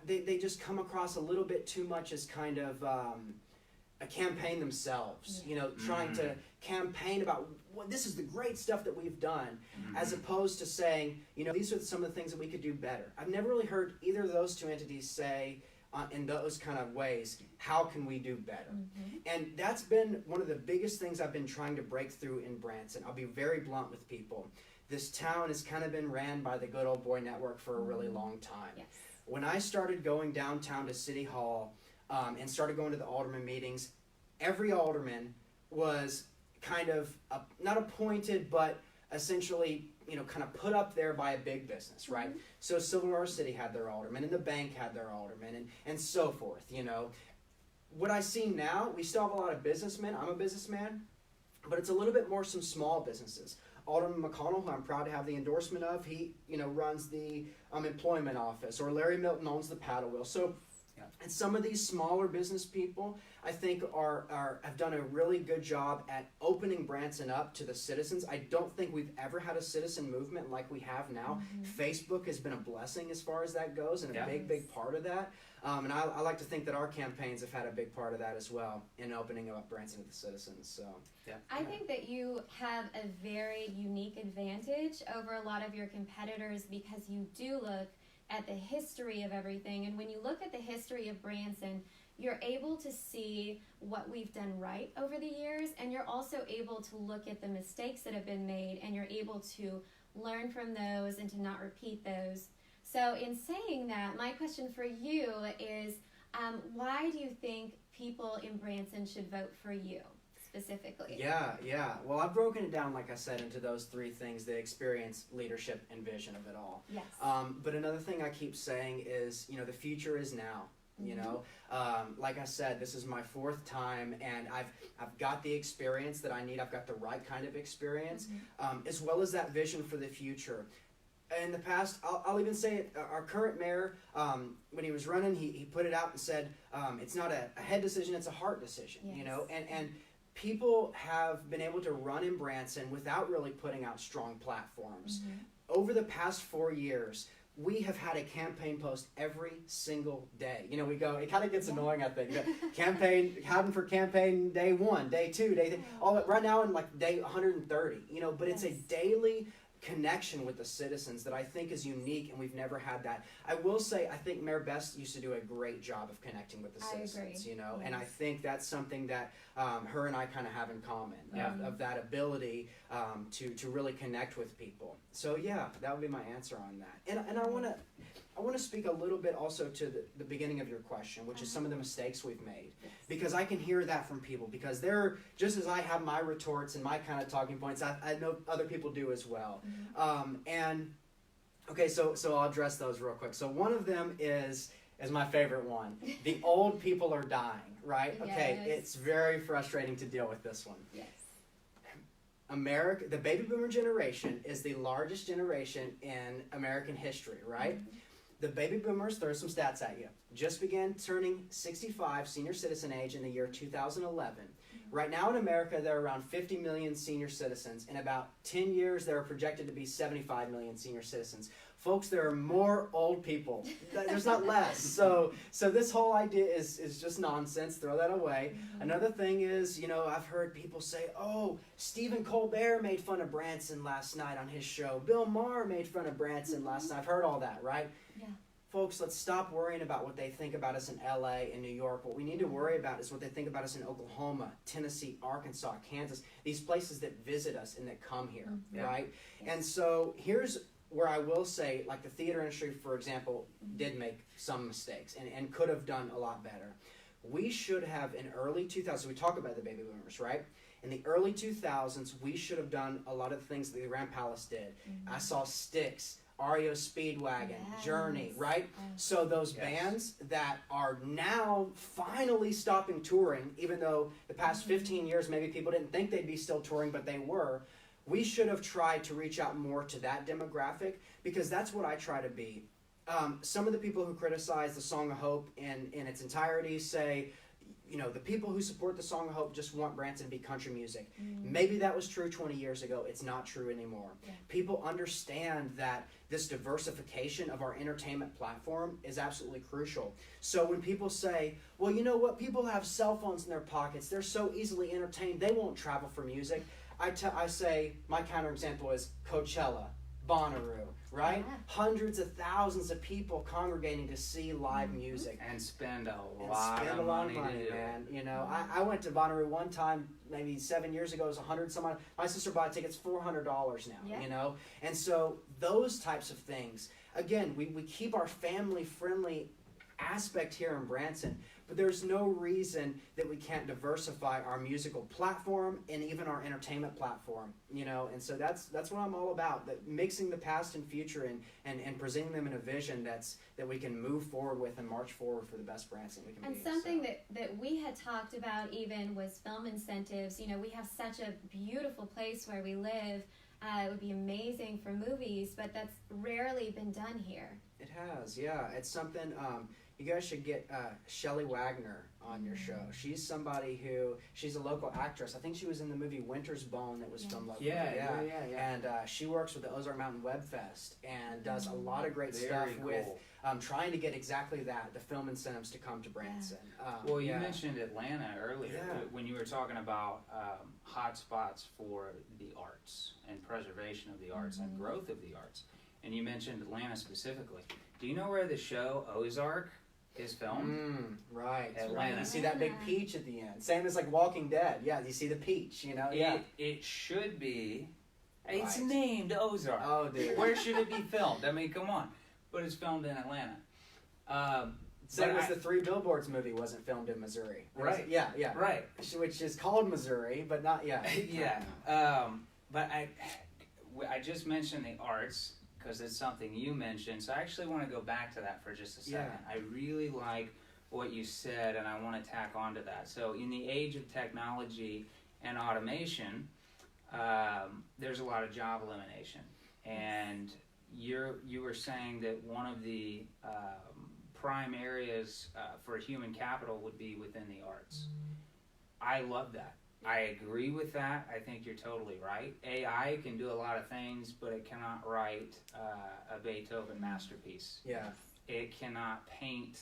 they just come across a little bit too much as kind of a campaign themselves, trying to campaign about this is the great stuff that we've done, as opposed to saying, these are some of the things that we could do better. I've never really heard either of those two entities say in those kind of ways, how can we do better? And that's been one of the biggest things I've been trying to break through in Branson. I'll be very blunt with people. This town has kind of been ran by the good old boy network for a really long time. Yes. When I started going downtown to City Hall and started going to the alderman meetings, every alderman was kind of not appointed, but essentially, kind of put up there by a big business, right? So Silver River City had their alderman, and the bank had their alderman, and so forth, What I see now, we still have a lot of businessmen. I'm a businessman, but it's a little bit more some small businesses. Alderman McConnell, who I'm proud to have the endorsement of, he runs the employment office, or Larry Milton owns the paddle wheel. So And some of these smaller business people, I think, have done a really good job at opening Branson up to the citizens. I don't think we've ever had a citizen movement like we have now. Facebook has been a blessing as far as that goes, and a big part of that. And I like to think that our campaigns have had a big part of that as well in opening up Branson to the citizens. So, I think that you have a very unique advantage over a lot of your competitors because you do look at the history of everything. And when you look at the history of Branson, you're able to see what we've done right over the years, and you're also able to look at the mistakes that have been made, and you're able to learn from those and to not repeat those. So in saying that, my question for you is, why do you think people in Branson should vote for you specifically? Yeah. Well, I've broken it down, like I said, into those three things: the experience, leadership, and vision of it all. Yes. But another thing I keep saying is, the future is now. Like I said, this is my 4th time, and I've got the experience that I need. I've got the right kind of experience, as well as that vision for the future. In the past, I'll even say it, our current mayor, when he was running, he put it out and said, it's not a head decision, it's a heart decision, and people have been able to run in Branson without really putting out strong platforms. Over the past 4 years, we have had a campaign post every single day. We go, it kind of gets annoying, I think. Campaign, Howden for campaign day 1, day 2, day 3, all right now in like day 130, but it's a daily connection with the citizens that I think is unique, and we've never had that. I will say, I think Mayor Best used to do a great job of connecting with the citizens, and I think that's something that her and I kind of have in common, of that ability to really connect with people. So that would be my answer on that. And I want to speak a little bit also to the beginning of your question, which is some of the mistakes we've made. Because I can hear that from people, because they're, just as I have my retorts and my kind of talking points, I know other people do as well. So I'll address those real quick. So one of them is my favorite one. The old people are dying, right? Okay, it's very frustrating to deal with this one. Yes. America, the baby boomer generation is the largest generation in American history, right? The baby boomers, throw some stats at you, just began turning 65 senior citizen age in the year 2011. Right now in America, there are around 50 million senior citizens. In about 10 years, there are projected to be 75 million senior citizens. Folks, there are more old people. There's not less. So this whole idea is just nonsense. Throw that away. Another thing is, I've heard people say, oh, Stephen Colbert made fun of Branson last night on his show. Bill Maher made fun of Branson last night. I've heard all that, right? Yeah. Folks, let's stop worrying about what they think about us in LA and New York. What we need to worry about is what they think about us in Oklahoma, Tennessee, Arkansas, Kansas, these places that visit us and that come here, right? Yes. And so here's where I will say, like the theater industry, for example, did make some mistakes and could have done a lot better. We should have, in early 2000s, we talk about the baby boomers, right? In the early 2000s, we should have done a lot of the things that the Grand Palace did. I saw Styx, REO Speedwagon, Journey, right? So those bands that are now finally stopping touring, even though the past 15 years maybe people didn't think they'd be still touring, but they were, we should have tried to reach out more to that demographic, because that's what I try to be. Some of the people who criticize the Song of Hope in its entirety say, the people who support the Song of Hope just want Branson to be country music. Maybe that was true 20 years ago. It's not true anymore. People understand that this diversification of our entertainment platform is absolutely crucial. So when people say, well, you know what? People have cell phones in their pockets. They're so easily entertained. They won't travel for music. I say my counterexample is Coachella, Bonnaroo, right? Hundreds of thousands of people congregating to see live music. And spend a lot of money, man. I went to Bonnaroo one time, maybe 7 years ago. It was 100 some odd. My sister bought tickets $400 now, And so those types of things, again, we keep our family-friendly aspect here in Branson, but there's no reason that we can't diversify our musical platform and even our entertainment platform, and so that's what I'm all about, that mixing the past and future and presenting them in a vision that we can move forward with and march forward for the best Branson we can be. And something that we had talked about even was film incentives. We have such a beautiful place where we live. It would be amazing for movies, but that's rarely been done here. It has, yeah. It's something, you guys should get Shelley Wagner on your show. She's somebody she's a local actress. I think she was in the movie Winter's Bone that was filmed locally. Yeah. And she works with the Ozark Mountain Web Fest and does a lot of great stuff Very with cool. trying to get exactly that, the film incentives to come to Branson. Well, you mentioned Atlanta earlier when you were talking about hot spots for the arts and preservation of the arts and growth of the arts. And you mentioned Atlanta specifically. Do you know where the show Ozark is filmed? Right. Atlanta. You see that big peach at the end. Same as like Walking Dead. Yeah, you see the peach, you know? It should be. It's Right. named Ozark. Oh, dude. Where should it be filmed? I mean, come on. But it's filmed in Atlanta. Same as the Three Billboards movie wasn't filmed in Missouri. Right. Yeah. Right. Which is called Missouri, but not, Yeah. But I just mentioned the arts because it's something you mentioned. So I actually want to go back to that for just a second. Yeah. I really like what you said, and I want to tack onto that. So in the age of technology and automation, there's a lot of job elimination. And you were saying that one of the prime areas for human capital would be within the arts. I love that. I agree with that. I think you're totally right. AI can do a lot of things, but it cannot write a Beethoven masterpiece. Yeah. It cannot paint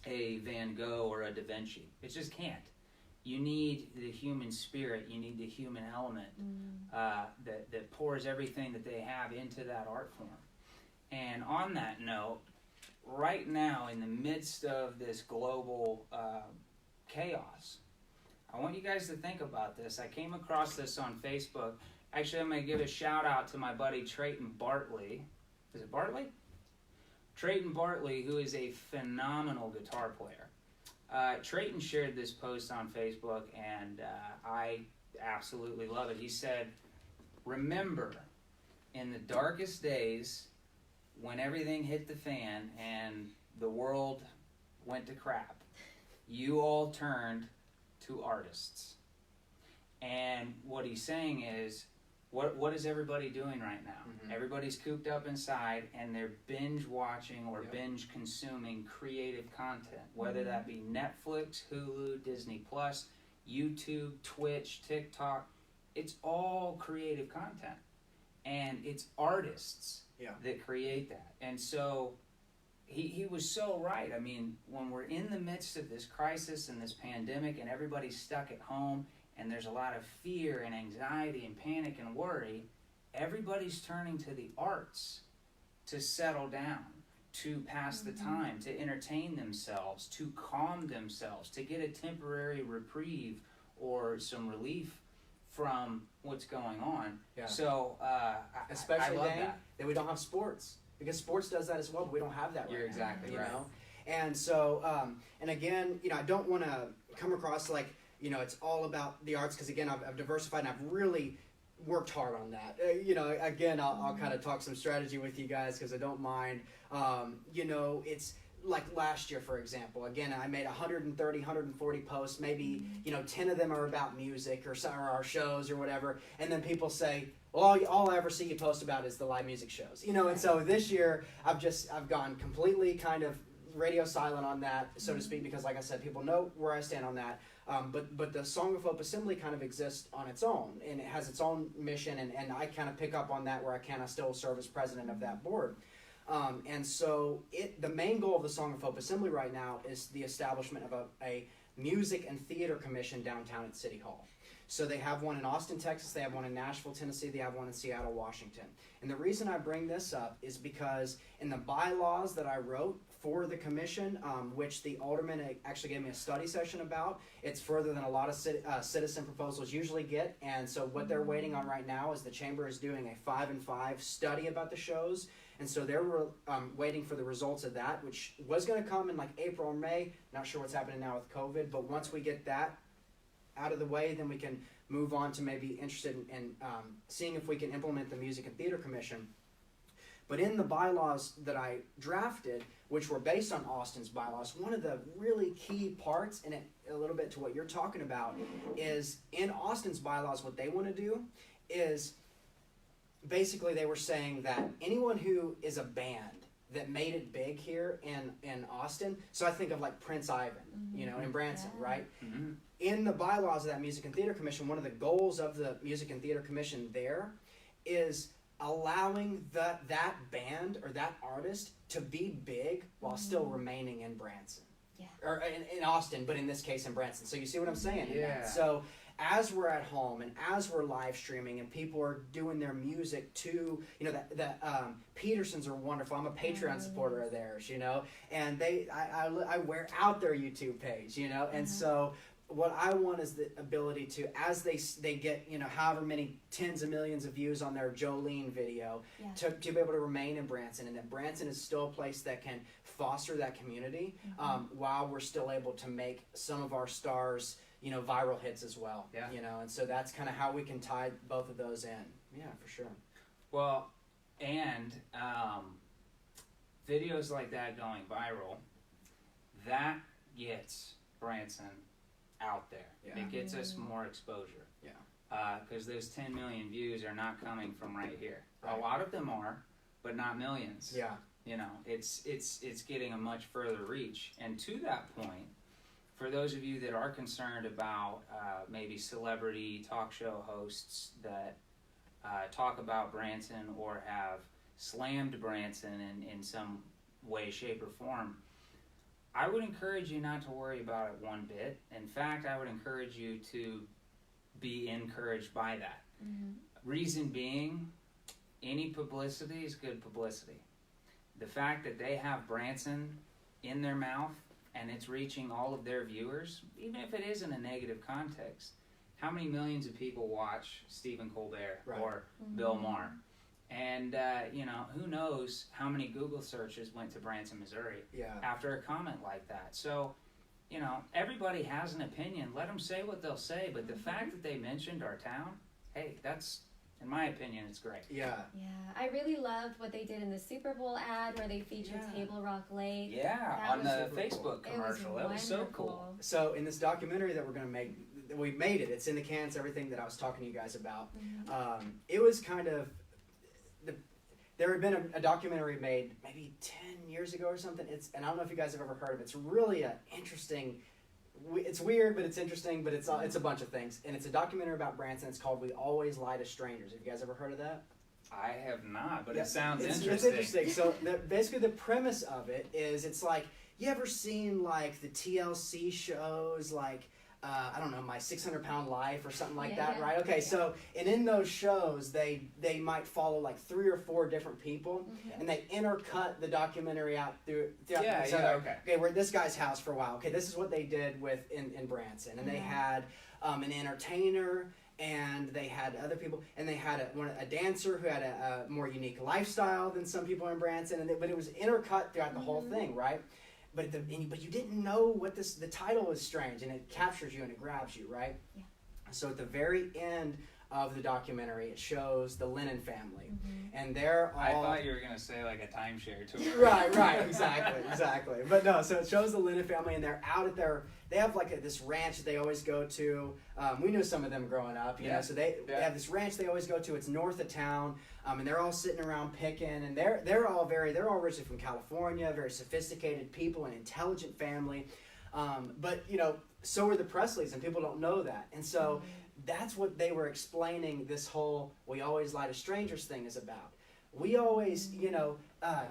a Van Gogh or a Da Vinci. It just can't. You need the human spirit. You need the human element that pours everything that they have into that art form. And on that note, right now, in the midst of this global chaos, I want you guys to think about this. I came across this on Facebook. Actually, I'm going to give a shout out to my buddy Trayton Bartley. Is it Bartley? Trayton Bartley, who is a phenomenal guitar player. Trayton shared this post on Facebook, and I absolutely love it. He said, "Remember, in the darkest days, when everything hit the fan and the world went to crap, you all turned to artists." And what he's saying is, what is everybody doing right now? Everybody's cooped up inside and they're binge watching or binge consuming creative content, whether that be Netflix, Hulu, Disney Plus, YouTube, Twitch, TikTok. It's all creative content, and it's artists that create that. And so he was so right. I mean, when we're in the midst of this crisis and this pandemic and everybody's stuck at home and there's a lot of fear and anxiety and panic and worry, everybody's turning to the arts to settle down, to pass the time, to entertain themselves, to calm themselves, to get a temporary reprieve or some relief from what's going on. Yeah. So especially I love that we don't have sports, because sports does that as well, but we don't have that. You're exactly right. You know? And so, and again, I don't want to come across like, it's all about the arts, because again, I've diversified and I've really worked hard on that. Again, I'll kind of talk some strategy with you guys, because I don't mind. It's like last year, for example, again, I made 130, 140 posts, maybe, 10 of them are about music or our shows or whatever. And then people say, well, all I ever see you post about is the live music shows, and so this year I've gone completely kind of radio silent on that, so to speak, because like I said, people know where I stand on that. But the Song of Hope Assembly kind of exists on its own, and it has its own mission, and I kind of pick up on that where I can. I still serve as president of that board. And so the main goal of the Song of Hope Assembly right now is the establishment of a music and theater commission downtown at City Hall. So they have one in Austin, Texas, they have one in Nashville, Tennessee, they have one in Seattle, Washington. And the reason I bring this up is because in the bylaws that I wrote for the commission, which the Alderman actually gave me a study session about, it's further than a lot of citizen proposals usually get. And so what they're waiting on right now is the Chamber is doing a 5-and-5 study about the shows. And so they're waiting for the results of that, which was going to come in like April or May. Not sure what's happening now with COVID, but once we get that out of the way, then we can move on to maybe interested in seeing if we can implement the Music and Theater Commission. But in the bylaws that I drafted, which were based on Austin's bylaws, one of the really key parts, and it a little bit to what you're talking about, is in Austin's bylaws, what they want to do is basically they were saying that anyone who is a band that made it big here in Austin. So I think of like Prince Ivan, you know, in Branson, right? Mm-hmm. In the bylaws of that Music and Theater Commission, one of the goals of the Music and Theater Commission there is allowing that band or that artist to be big while still remaining in Branson. Yeah. Or in Austin, but in this case in Branson. So you see what I'm saying? Yeah. So as we're at home and as we're live streaming and people are doing their music to, you know, the Petersons are wonderful. I'm a Patreon supporter of theirs, you know, and I wear out their YouTube page, you know, and so what I want is the ability to, as they get, you know, however many tens of millions of views on their Jolene video, to be able to remain in Branson, and that Branson is still a place that can foster that community while we're still able to make some of our stars, you know, viral hits as well. Yeah. You know, and so that's kind of how we can tie both of those in. Yeah, for sure. Well, and videos like that going viral, that gets Branson out there. Yeah. It gets us more exposure. Yeah. Because those 10 million views are not coming from right here. Right. A lot of them are, but not millions. Yeah. You know, it's getting a much further reach. And to that point, for those of you that are concerned about maybe celebrity talk show hosts that talk about Branson or have slammed Branson in some way, shape, or form, I would encourage you not to worry about it one bit. In fact, I would encourage you to be encouraged by that. Reason being, any publicity is good publicity. The fact that they have Branson in their mouth and it's reaching all of their viewers, even if it is in a negative context, how many millions of people watch Stephen Colbert or Bill Maher? And, you know, who knows how many Google searches went to Branson, Missouri after a comment like that. So, you know, everybody has an opinion. Let them say what they'll say. But the fact that they mentioned our town, hey, that's, in my opinion, it's great. Yeah. Yeah, I really loved what they did in the Super Bowl ad where they featured Table Rock Lake. Yeah, That on was the super Facebook cool. commercial. That was so cool. wonderful. So in this documentary that we're going to make, we made it. It's in the cans, everything that I was talking to you guys about. It was kind of, there had been a documentary made maybe 10 years ago or something. And I don't know if you guys have ever heard of it. It's really an interesting, it's weird, but it's interesting, but it's a bunch of things. And it's a documentary about Branson. It's called We Always Lie to Strangers. Have you guys ever heard of that? I have not, but Yeah, it sounds it's interesting. interesting. So basically the premise of it is it's like, you ever seen like the TLC shows like, I don't know, My 600-Pound Life or something like that, right? Okay, so, and in those shows, they might follow like 3 or 4 different people, and they intercut the documentary out throughout. Okay, we're at this guy's house for a while. Okay, this is what they did in Branson, and they had an entertainer, and they had other people, and they had a dancer who had a more unique lifestyle than some people in Branson, but it was intercut throughout the whole thing, right? But you didn't know what the title was strange, and it captures you and it grabs you, right? Yeah. So at the very end of the documentary, it shows the Lennon family, and they're all. I thought you were gonna say like a timeshare tour. Right, exactly. But no, so it shows the Lennon family, and they're out at they have like this ranch that they always go to. We knew some of them growing up, you know. So they have this ranch they always go to. It's north of town, and they're all sitting around picking, and they're all originally from California, very sophisticated people, an intelligent family. But you know, so are the Presleys, and people don't know that, and so. That's what they were explaining this whole We Always Lie to Strangers thing is about. We always, you know,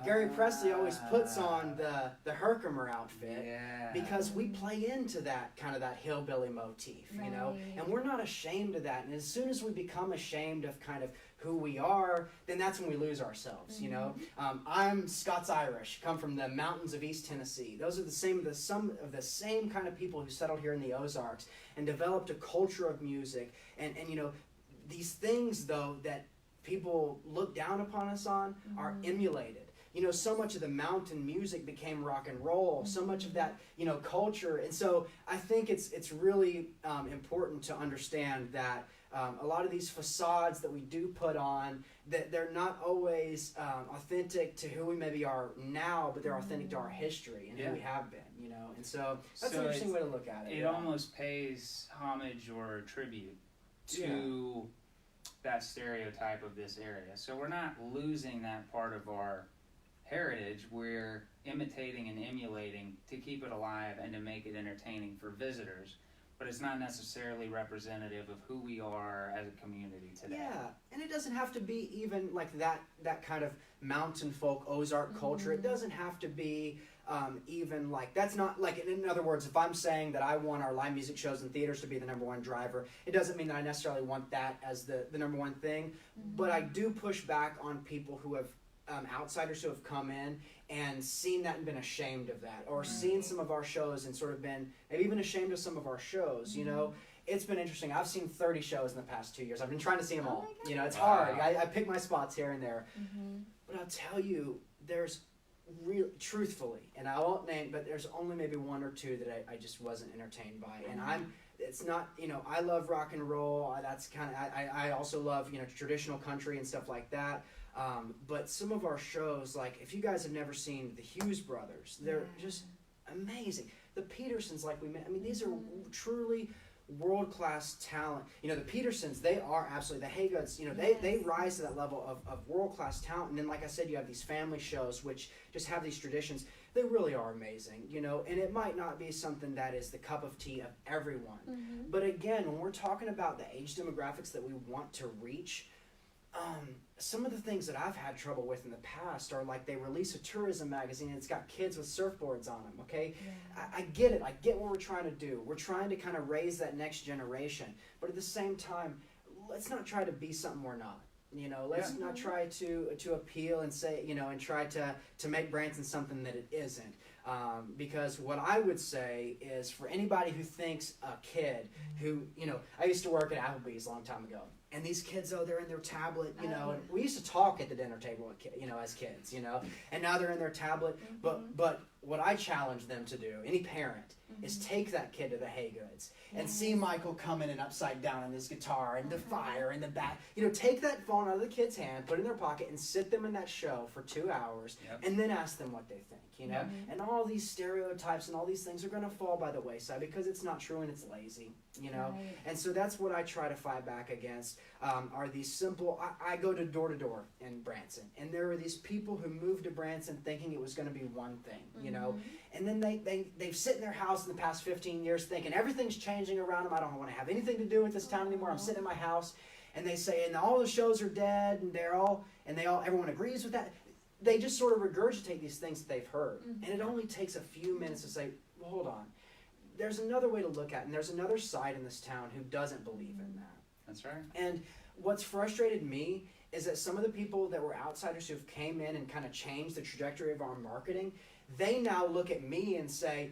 Gary Presley always puts on the Herkimer outfit because we play into that kind of that hillbilly motif, you know, and we're not ashamed of that. And as soon as we become ashamed of kind of who we are, then that's when we lose ourselves, you know. I'm Scots-Irish, come from the mountains of East Tennessee. Those are some of the same kind of people who settled here in the Ozarks and developed a culture of music. And you know, these things, though, that people look down upon us on are emulated. You know, so much of the mountain music became rock and roll, so much of that, you know, culture. And so I think it's really important to understand that a lot of these facades that we do put on, that they're not always authentic to who we maybe are now, but they're authentic to our history and who we have been, you know. And so that's an interesting way to look at it. It almost pays homage or tribute to that stereotype of this area. So we're not losing that part of our heritage, we're imitating and emulating to keep it alive and to make it entertaining for visitors. But it's not necessarily representative of who we are as a community today. Yeah, and it doesn't have to be even like that kind of mountain folk Ozark culture. It doesn't have to be even like, that's not like, in other words, if I'm saying that I want our live music shows and theaters to be the number one driver, it doesn't mean that I necessarily want that as the number one thing. But I do push back on people who have outsiders who have come in and seen that and been ashamed of that, or seen some of our shows and sort of been maybe even ashamed of some of our shows. You know, it's been interesting. I've seen 30 shows in the past 2 years. I've been trying to see them all. You know, it's hard. I pick my spots here and there. But I'll tell you, there's truthfully, and I won't name, but there's only maybe one or two that I just wasn't entertained by. And it's not, you know, I love rock and roll. That's kind of, I also love, you know, traditional country and stuff like that. But some of our shows, like if you guys have never seen the Hughes brothers, they're just amazing. The Petersons, like we met, I mean, these are truly world-class talent. You know, the Petersons, they are absolutely, the Haygoods, you know, they rise to that level of world-class talent. And then, like I said, you have these family shows which just have these traditions. They really are amazing, you know, and it might not be something that is the cup of tea of everyone. But again, when we're talking about the age demographics that we want to reach, some of the things that I've had trouble with in the past are like they release a tourism magazine and it's got kids with surfboards on them, okay? I get it. I get what we're trying to do. We're trying to kind of raise that next generation. But at the same time, let's not try to be something we're not. You know, let's not try to appeal and say, you know, and try to make Branson something that it isn't. Because what I would say is for anybody who thinks a kid who, you know, I used to work at Applebee's a long time ago. And these kids, they're in their tablet, you know, and we used to talk at the dinner table, you know, as kids, you know, and now they're in their tablet. But what I challenge them to do, any parent, is take that kid to the Haygoods and see Michael coming in upside down on his guitar and the fire and the bat. You know, take that phone out of the kid's hand, put it in their pocket, and sit them in that show for 2 hours, and then ask them what they think, you know. And all these stereotypes and all these things are going to fall by the wayside because it's not true and it's lazy, you know. And so that's what I try to fight back against, are these simple, I go to door in Branson, and there are these people who moved to Branson thinking it was going to be one thing, you know, and then they've sit in their house in the past 15 years thinking everything's changing around them. I don't want to have anything to do with this town anymore. I'm sitting in my house, and they say, and all the shows are dead, and everyone agrees with that. They just sort of regurgitate these things that they've heard, and it only takes a few minutes to say, well, hold on. There's another way to look at it, and there's another side in this town who doesn't believe in that. That's right. And what's frustrated me is that some of the people that were outsiders who've came in and kind of changed the trajectory of our marketing, they now look at me and say,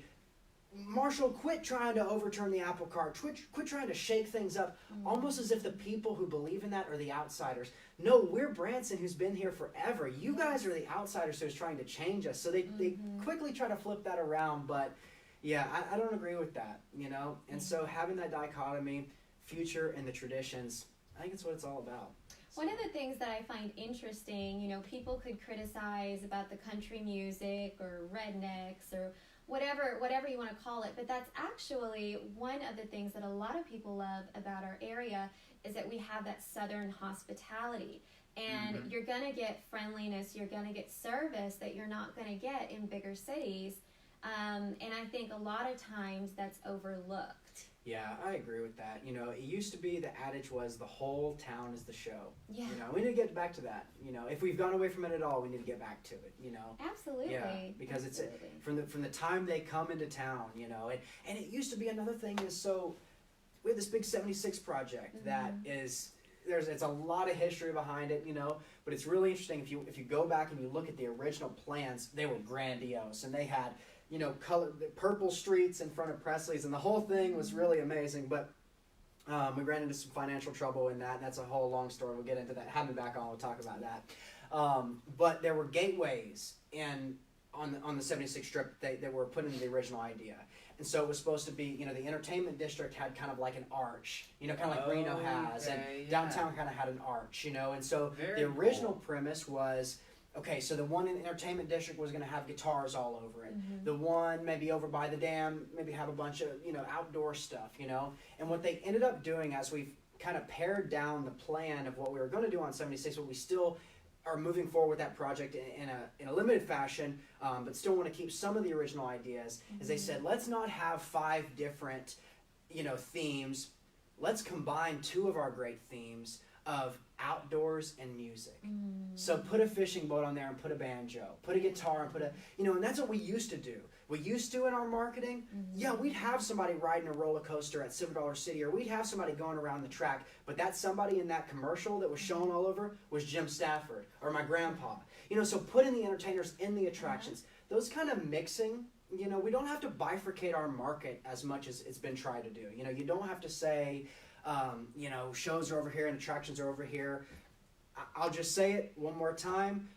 Marshall, quit trying to overturn the apple cart. Quit trying to shake things up, almost as if the people who believe in that are the outsiders. No, we're Branson, who's been here forever. You guys are the outsiders who's trying to change us. So they quickly try to flip that around, but yeah, I don't agree with that, you know? And so having that dichotomy, future and the traditions, I think it's what it's all about. One of the things that I find interesting, you know, people could criticize about the country music or rednecks or whatever you want to call it, but that's actually one of the things that a lot of people love about our area is that we have that southern hospitality. And you're going to get friendliness, you're going to get service that you're not going to get in bigger cities. And I think a lot of times that's overlooked. Yeah, I agree with that. You know, it used to be the adage was the whole town is the show. Yeah. You know, we need to get back to that. You know, if we've gone away from it at all, we need to get back to it, you know. Absolutely. Yeah, because it's from the time they come into town, you know. And it used to be another thing is, so we have this big 76 project that is, it's a lot of history behind it, you know, but it's really interesting if you go back and you look at the original plans, they were grandiose, and they had, you know, purple streets in front of Presley's, and the whole thing was really amazing. But we ran into some financial trouble in that, and that's a whole long story. We'll get into that. Have me back on, we'll talk about that. But there were gateways on the 76 strip that were put into the original idea. And so it was supposed to be, you know, the entertainment district had kind of like an arch, you know, kind of like Reno has, and downtown kind of had an arch, you know. And so the original premise was, okay, so the one in the entertainment district was going to have guitars all over it. The one maybe over by the dam, maybe have a bunch of, you know, outdoor stuff, you know. And what they ended up doing as we've kind of pared down the plan of what we were going to do on 76, but we still are moving forward with that project in a limited fashion, but still want to keep some of the original ideas, is they said, let's not have 5 different, themes. Let's combine 2 of our great themes of outdoors and music. So put a fishing boat on there and put a banjo, put a guitar and put a, and that's what we used to do. We used to in our marketing, we'd have somebody riding a roller coaster at $7 City, or we'd have somebody going around the track, but that somebody in that commercial that was shown all over was Jim Stafford or my grandpa. So putting the entertainers in the attractions, those kind of mixing, we don't have to bifurcate our market as much as it's been tried to do. You don't have to say, shows are over here and attractions are over here. I'll just say it one more time.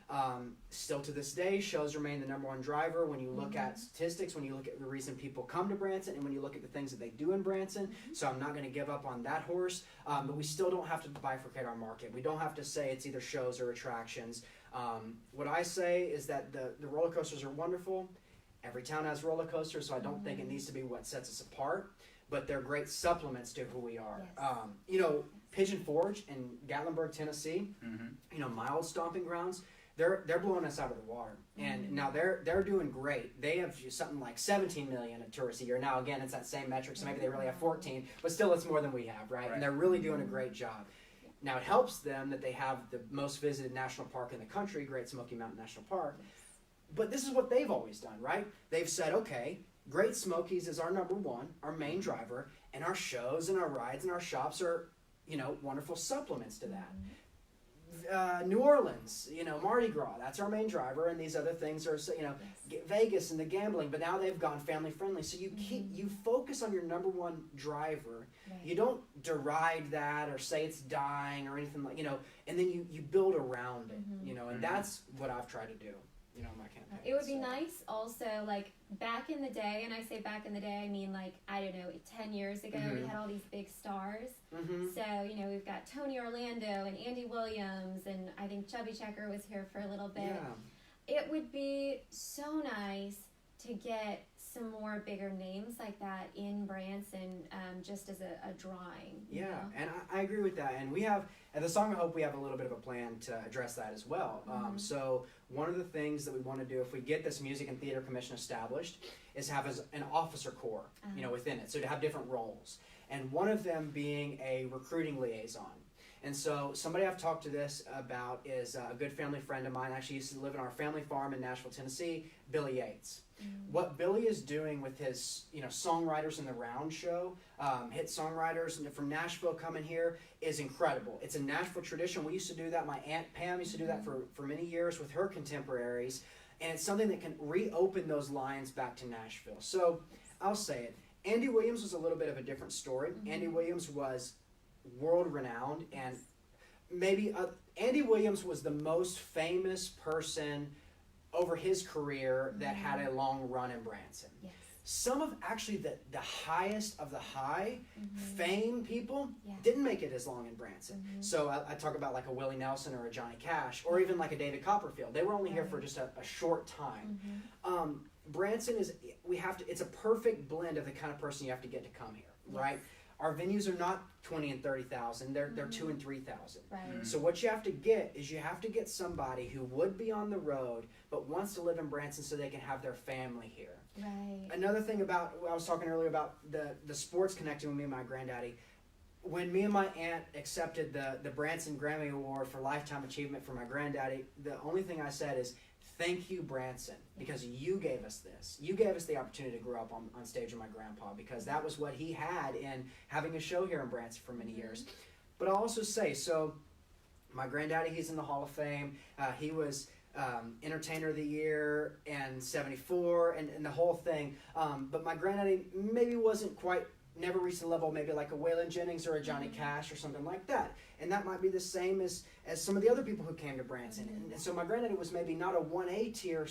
Still to this day, shows remain the number 1 driver when you look at statistics, when you look at the reason people come to Branson, and when you look at the things that they do in Branson. So I'm not going to give up on that horse, but we still don't have to bifurcate our market. We don't have to say it's either shows or attractions. What I say is that the roller coasters are wonderful. Every town has roller coasters, so I don't think it needs to be what sets us apart, but they're great supplements to who we are. Yes. Pigeon Forge in Gatlinburg, Tennessee, my old stomping grounds, they're blowing us out of the water. And now they're doing great. They have something like 17 million tourists a year. Now, again, it's that same metric, so maybe they really have 14, but still it's more than we have, right? And they're really doing a great job. Now, it helps them that they have the most visited national park in the country, Great Smoky Mountain National Park. But this is what they've always done, right? They've said, okay, Great Smokies is our number 1, our main driver, and our shows and our rides and our shops are, wonderful supplements to that. New Orleans, Mardi Gras, that's our main driver, and these other things are, Vegas and the gambling, but now they've gone family friendly. So you focus on your number 1 driver. Right. You don't deride that or say it's dying or anything like, and then you build around it, and that's what I've tried to do. My campaign. It would be nice also, like, back in the day, and I say back in the day, I mean, like, I don't know, 10 years ago, we had all these big stars. So, we've got Tony Orlando and Andy Williams, and I think Chubby Checker was here for a little bit. Yeah. It would be so nice to get some more bigger names like that in Branson, just as a drawing. Yeah, and I agree with that. And we have, at the Song of Hope, we have a little bit of a plan to address that as well. So one of the things that we want to do if we get this Music and Theater Commission established is have an officer corps, within it. So to have different roles. And one of them being a recruiting liaison. And so somebody I've talked to this about is a good family friend of mine. Actually used to live in our family farm in Nashville, Tennessee, Billy Yates. What Billy is doing with his, songwriters in the Round show, hit songwriters from Nashville coming here is incredible. It's a Nashville tradition. We used to do that. My Aunt Pam used to do that for many years with her contemporaries. And it's something that can reopen those lines back to Nashville. So I'll say it. Andy Williams was a little bit of a different story. Andy Williams was world renowned, and maybe Andy Williams was the most famous person over his career that had a long run in Branson. Yes. Some of actually the highest of the high fame people didn't make it as long in Branson. So I talk about like a Willie Nelson or a Johnny Cash or even like a David Copperfield. They were only here for just a short time. Branson it's a perfect blend of the kind of person you have to get to come here, right? Our venues are not 20 and 30,000. They're 2 and 3,000. Right. So what you have to get is somebody who would be on the road but wants to live in Branson so they can have their family here. Right. Another thing about, I was talking earlier about the sports connecting with me and my granddaddy. When me and my aunt accepted the Branson Grammy Award for Lifetime Achievement for my granddaddy, the only thing I said is, thank you, Branson, because you gave us this. You gave us the opportunity to grow up on stage with my grandpa, because that was what he had in having a show here in Branson for many years. But I'll also say, so my granddaddy, he's in the Hall of Fame. He was Entertainer of the Year in '74 and the whole thing. But my granddaddy maybe wasn't quite, never reached the level maybe like a Waylon Jennings or a Johnny Cash or something like that. And that might be the same as some of the other people who came to Branson. And so my granddaddy was maybe not a 1A tier,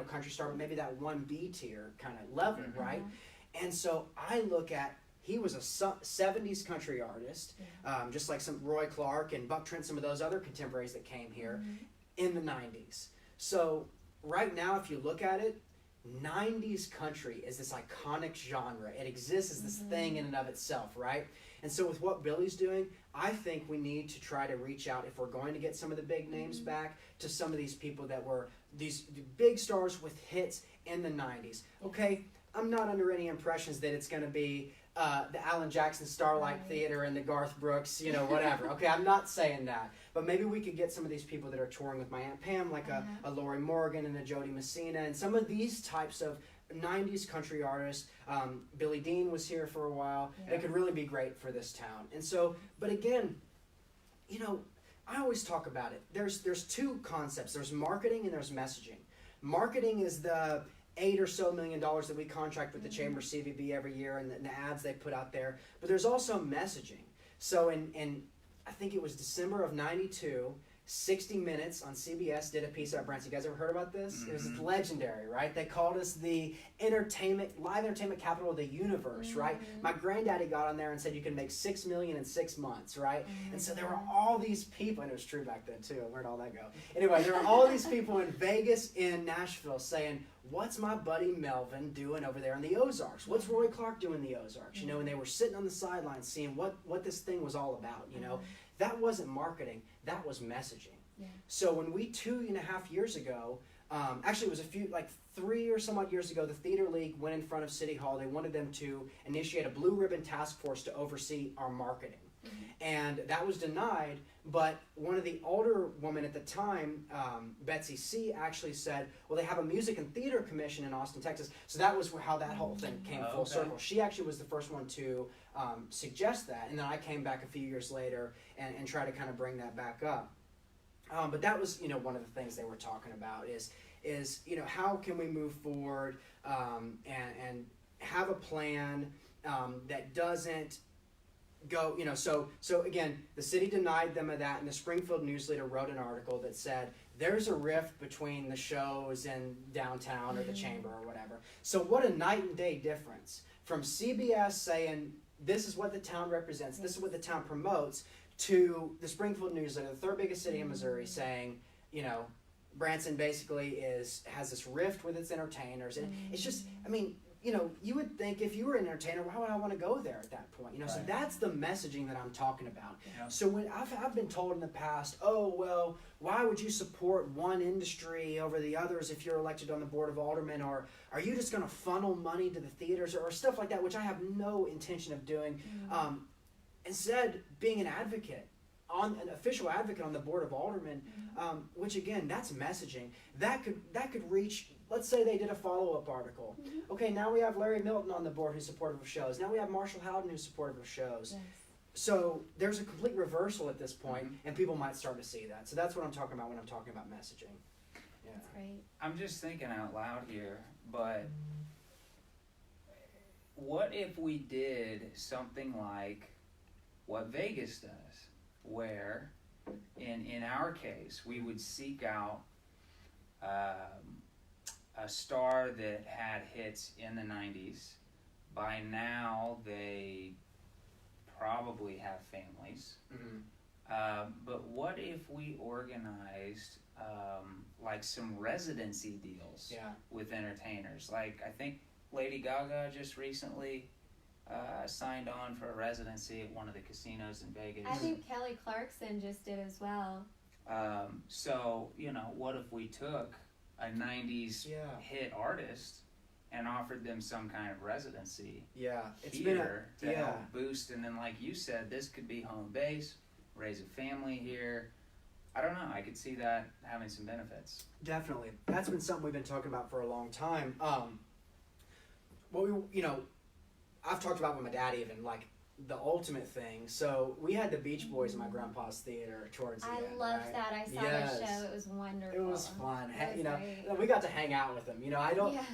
country star, but maybe that 1B tier kind of level, right? And so I look at, he was a 70s country artist, just like some Roy Clark and Buck Trent, some of those other contemporaries that came here in the 90s. So right now, if you look at it, 90s country is this iconic genre. It exists as this thing in and of itself, right? And so with what Billy's doing, I think we need to try to reach out, if we're going to get some of the big names back, to some of these people that were these big stars with hits in the 90s. Okay, I'm not under any impressions that it's going to be the Alan Jackson Starlight Theater and the Garth Brooks, whatever. Okay, I'm not saying that. But maybe we could get some of these people that are touring with my Aunt Pam, like a Lori Morgan and a Jody Messina, and some of these types of 90s country artists. Billy Dean was here for a while. It could really be great for this town. And so, but again, I always talk about it. There's two concepts. There's marketing and there's messaging. Marketing is the $8 or million that we contract with the Chamber CVB every year, and the ads they put out there. But there's also messaging. So in I think it was December of '92, 60 Minutes on CBS did a piece about Branson. You guys ever heard about this? It was legendary, right? They called us the live entertainment capital of the universe, right? My granddaddy got on there and said you can make $6 million in 6 months, right? And so there were all these people, and it was true back then too. Where'd all that go? Anyway, there were all these people in Vegas, in Nashville, saying, what's my buddy Melvin doing over there in the Ozarks? What's Roy Clark doing in the Ozarks? And they were sitting on the sidelines seeing what this thing was all about, That wasn't marketing, that was messaging. Yeah. So when we 2.5 years ago, actually it was 3 or some odd years ago, the Theater League went in front of City Hall. They wanted them to initiate a blue ribbon task force to oversee our marketing. And that was denied, but one of the older women at the time, Betsy C., actually said, well, they have a music and theater commission in Austin, Texas. So that was how that whole thing came full circle. She actually was the first one to suggest that, and then I came back a few years later and tried to kind of bring that back up. But that was, one of the things they were talking about is how can we move forward and have a plan that doesn't go, so again, the city denied them of that, and the Springfield News Leader wrote an article that said there's a rift between the shows in downtown or the Chamber or whatever. So what a night and day difference from CBS saying this is what the town represents, this is what the town promotes, to the Springfield News Leader, the third biggest city in Missouri, saying, Branson basically has this rift with its entertainers, and it's just, you would think if you were an entertainer, why would I want to go there at that point? So that's the messaging that I'm talking about. Yeah. So when I've been told in the past, oh, well, why would you support one industry over the others if you're elected on the Board of Aldermen? Or are you just going to funnel money to the theaters or stuff like that, which I have no intention of doing. Instead, being an advocate, an official advocate on the Board of Aldermen, which again, that's messaging. That could reach. Let's say they did a follow-up article. Okay, now we have Larry Milton on the board who's supportive of shows. Now we have Marshall Howden who's supportive of shows. Yes. So there's a complete reversal at this point, and people might start to see that. So that's what I'm talking about when I'm talking about messaging. Yeah. That's great. I'm just thinking out loud here, but what if we did something like what Vegas does, where in our case we would seek out a star that had hits in the 90s. By now, they probably have families. But what if we organized like some residency deals with entertainers? Like, I think Lady Gaga just recently signed on for a residency at one of the casinos in Vegas. I think Kelly Clarkson just did as well. So, what if we took a 90s hit artist and offered them some kind of residency here to help boost, and then like you said, this could be home base, raise a family here. I don't know, I could see that having some benefits. Definitely. That's been something we've been talking about for a long time. I've talked about with my dad even, like, the ultimate thing. So we had the Beach Boys in my grandpa's theater towards the end. I loved that. I saw the show. It was wonderful. It was fun. We got to hang out with them.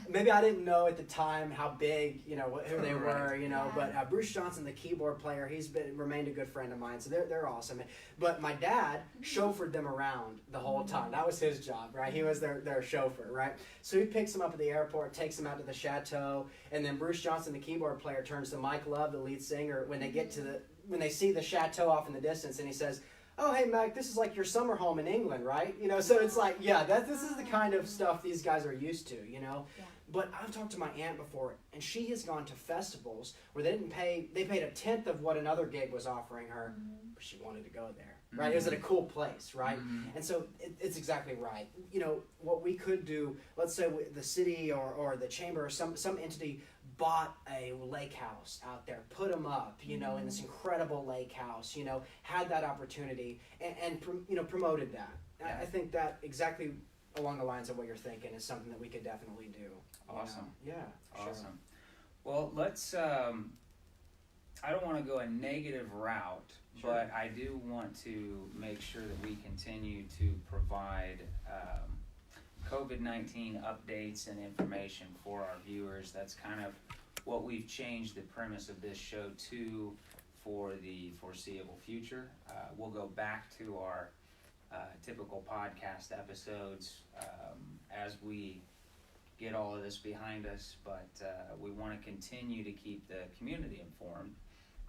Maybe I didn't know at the time how big, who they were, but Bruce Johnson, the keyboard player, he's remained a good friend of mine. So they're awesome. But my dad chauffeured them around the whole time. That was his job, right? He was their chauffeur, right? So he picks them up at the airport, takes them out to the chateau, and then Bruce Johnson, the keyboard player, turns to Mike Love, the lead singer, when they see the chateau off in the distance, and he says, oh, hey, Mac, this is like your summer home in England, right? You know, so it's like, yeah, this is the kind of stuff these guys are used to, you know. Yeah. But I've talked to my aunt before, and she has gone to festivals where they paid a tenth of what another gig was offering her, but she wanted to go there, right? It was at a cool place, right? And so it's exactly right. You know, what we could do, let's say the city or the chamber or some entity bought a lake house out there, put them up, you know, in this incredible lake house, you know, had that opportunity and you know, promoted that. Yeah. I think that exactly along the lines of what you're thinking is something that we could definitely do. Awesome. You know? Yeah. Awesome. Sure. Well, let's, I don't want to go a negative route, Sure. but I do want to make sure that we continue to provide COVID-19 updates and information for our viewers. That's kind of what we've changed the premise of this show to for the foreseeable future. We'll go back to our typical podcast episodes as we get all of this behind us, but we want to continue to keep the community informed.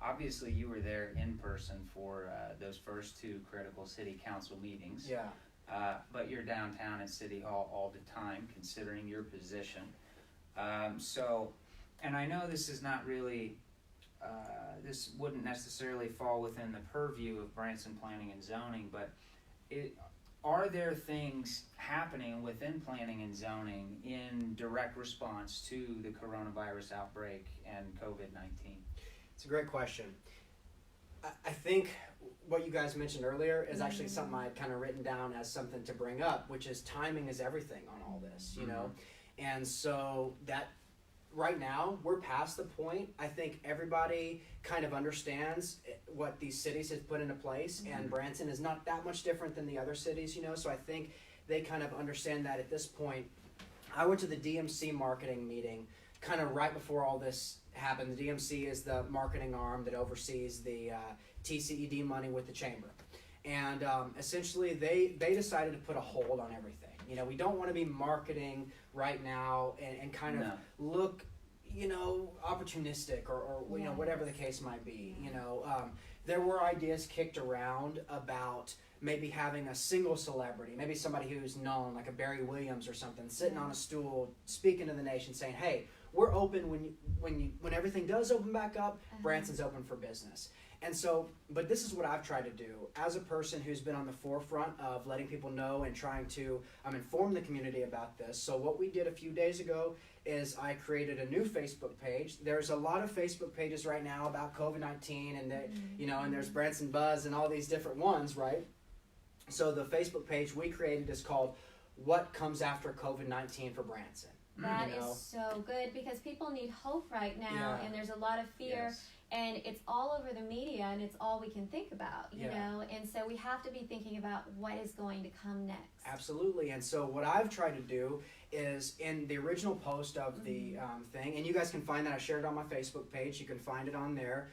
Obviously, you were there in person for those first two critical city council meetings. Yeah. But you're downtown at City Hall all the time, considering your position. And I know this is not really, this wouldn't necessarily fall within the purview of Branson Planning and Zoning, but are there things happening within planning and zoning in direct response to the coronavirus outbreak and COVID-19? It's a great question. I think what you guys mentioned earlier is actually something I had kind of written down as something to bring up, which is timing is everything on all this, you know? And so that right now we're past the point. I think everybody kind of understands what these cities have put into place, and Branson is not that much different than the other cities, you know? So I think they kind of understand that at this point. I went to the DMC marketing meeting kind of right before all this happened. The DMC is the marketing arm that oversees the TCED money with the chamber. And essentially they decided to put a hold on everything. You know, we don't want to be marketing right now and kind of look, you know, opportunistic or you know, whatever the case might be. You know, there were ideas kicked around about maybe having a single celebrity, maybe somebody who's known, like a Barry Williams or something, sitting on a stool, speaking to the nation, saying, "Hey, we're open when everything does open back up. Branson's open for business." And so, but this is what I've tried to do as a person who's been on the forefront of letting people know and trying to inform the community about this. So what we did a few days ago is I created a new Facebook page. There's a lot of Facebook pages right now about COVID-19 and you know, and there's Branson Buzz and all these different ones, right? So the Facebook page we created is called "What Comes After COVID-19 for Branson." That is so good because people need hope right now, and there's a lot of fear, and it's all over the media, and it's all we can think about, you know, and so we have to be thinking about what is going to come next. Absolutely. And so what I've tried to do is in the original post of the thing, and you guys can find that, I shared it on my Facebook page, you can find it on there.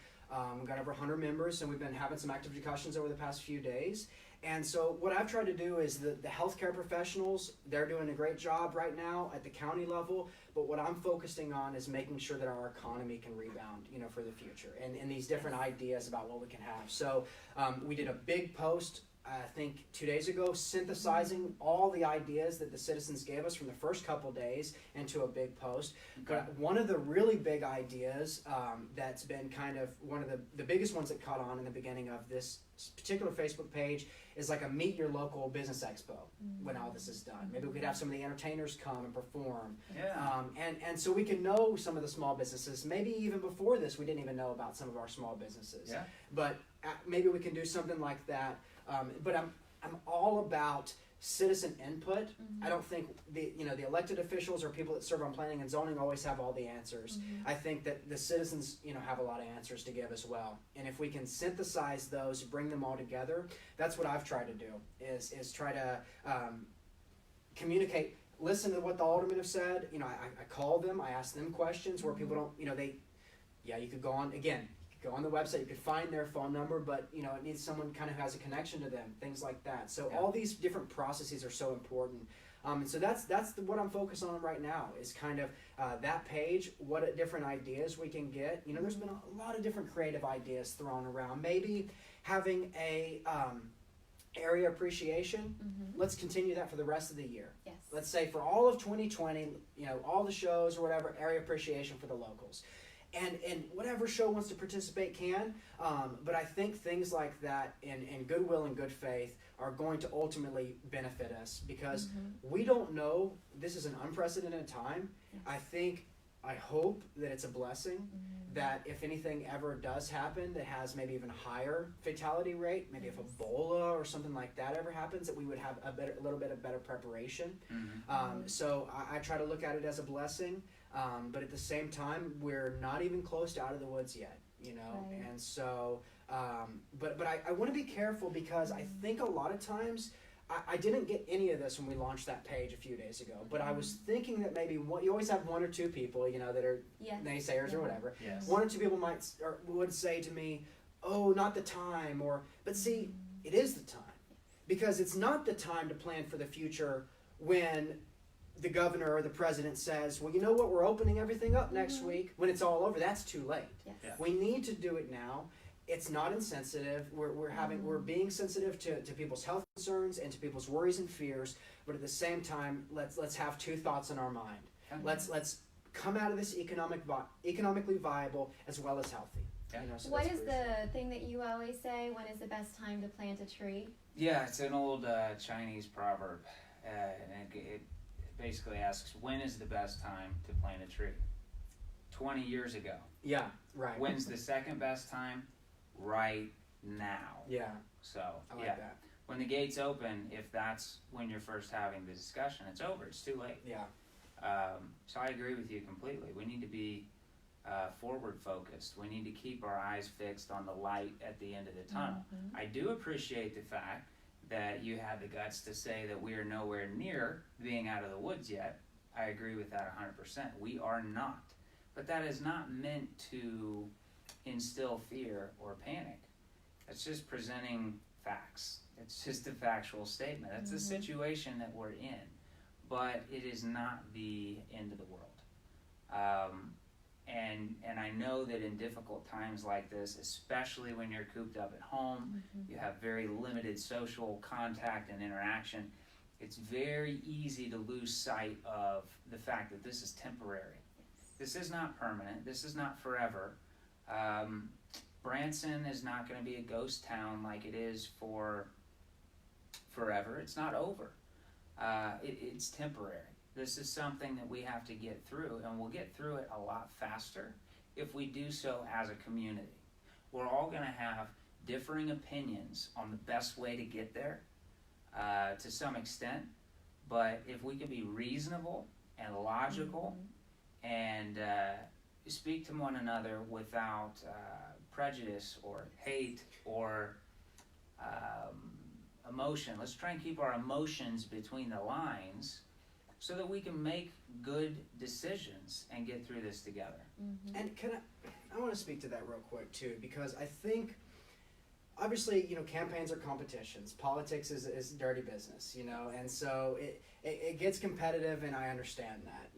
We've got over 100 members, and we've been having some active discussions over the past few days. And so what I've tried to do is the healthcare professionals, they're doing a great job right now at the county level, but what I'm focusing on is making sure that our economy can rebound, you know, for the future, and these different ideas about what we can have. So we did a big post, I think 2 days ago, synthesizing all the ideas that the citizens gave us from the first couple days into a big post. But one of the really big ideas that's been kind of one of the biggest ones that caught on in the beginning of this particular Facebook page is like a meet your local business expo when all this is done. Maybe we could have some of the entertainers come and perform. And so we can know some of the small businesses. Maybe even before this we didn't even know about some of our small businesses. But maybe we can do something like that. But I'm all about citizen input. I don't think the elected officials or people that serve on planning and zoning always have all the answers. I think that the citizens, you know, have a lot of answers to give as well. And if we can synthesize those, bring them all together, that's what I've tried to do. Is try to communicate, listen to what the aldermen have said. You know, I call them, I ask them questions where people don't, you know, you could go on again. Go on the website, you could find their phone number, but you know, it needs someone kind of has a connection to them, things like that. So all these different processes are so important. And so that's what I'm focused on right now is kind of that page, what different ideas we can get. You know, there's been a lot of different creative ideas thrown around. Maybe having a area appreciation, Mm-hmm. let's continue that for the rest of the year. Yes. Let's say for all of 2020, all the shows or whatever, area appreciation for the locals. And whatever show wants to participate can, but I think things like that in goodwill and good faith are going to ultimately benefit us because we don't know, this is an unprecedented time. Yes. I hope that it's a blessing that if anything ever does happen that has maybe even higher fatality rate, maybe if Ebola or something like that ever happens, that we would have a little bit of better preparation. So I try to look at it as a blessing, but at the same time, we're not even close to out of the woods yet, Right. and so, but I want to be careful because I think a lot of times, I didn't get any of this when we launched that page a few days ago, but I was thinking that maybe you always have one or two people, that are Yes. naysayers or whatever. Yes. One or two people would say to me, "Oh, not the time," but see, it is the time, because it's not the time to plan for the future when the governor or the president says, "Well, you know what? We're opening everything up next week." When it's all over, that's too late. Yes. Yeah. We need to do it now. It's not insensitive. We're being sensitive to people's health concerns and to people's worries and fears. But at the same time, let's have two thoughts in our mind. Yeah. Let's come out of this economically viable as well as healthy. Yeah. So What that's is the thing that you always say? When is the best time to plant a tree? Yeah, it's an old Chinese proverb, and it basically asks, when is the best time to plant a tree? 20 years ago. Yeah, right. When's the second best time? Right now. Yeah, So, I like yeah. that. When the gates open, if that's when you're first having the discussion, it's over. It's too late. Yeah, So I agree with you completely. We need to be forward focused. We need to keep our eyes fixed on the light at the end of the tunnel. I do appreciate the fact that you had the guts to say that we are nowhere near being out of the woods yet. I agree with that 100%. We are not. But that is not meant to instill fear or panic. It's just presenting facts. It's just a factual statement. That's the situation that we're in. But it is not the end of the world. And I know that in difficult times like this, especially when you're cooped up at home, you have very limited social contact and interaction, it's very easy to lose sight of the fact that this is temporary. This is not permanent. This is not forever. Branson is not going to be a ghost town like it is for forever. It's not over. It's temporary. This is something that we have to get through, and we'll get through it a lot faster if we do so as a community. We're all going to have differing opinions on the best way to get there to some extent, but if we can be reasonable and logical and speak to one another without prejudice or hate or emotion. Let's try and keep our emotions between the lines so that we can make good decisions and get through this together. and I want to speak to that real quick too, because I think obviously campaigns are competitions. Politics is dirty business, and so it gets competitive, and I understand that.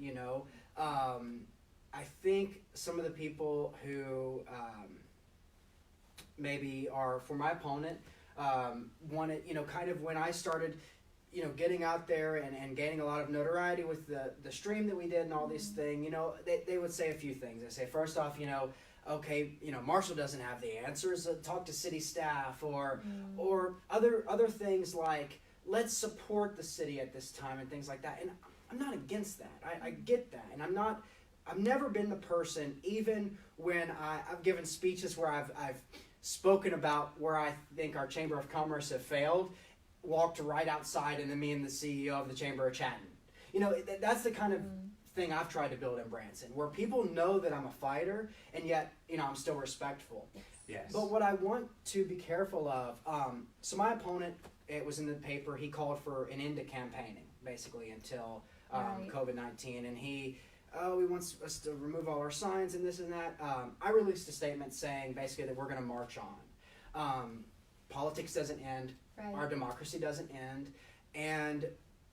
I think some of the people who maybe are for my opponent wanted, kind of when I started, getting out there and gaining a lot of notoriety with the stream that we did and all these things, they would say a few things. They say, first off, okay, Marshall doesn't have the answers. Talk to city staff or other things like let's support the city at this time and things like that. And I'm not against that. I get that, and I've never been the person, even when I've given speeches where I've spoken about where I think our Chamber of Commerce have failed, walked right outside, and then me and the CEO of the Chamber are chatting. That's the kind of thing I've tried to build in Branson, where people know that I'm a fighter, and yet, I'm still respectful. Yes. But what I want to be careful of, so my opponent, it was in the paper, he called for an end to campaigning, basically, until Right. COVID-19, and he wants us to remove all our signs and this and that. I released a statement saying basically that we're going to march on. Politics doesn't end. Right. Our democracy doesn't end. And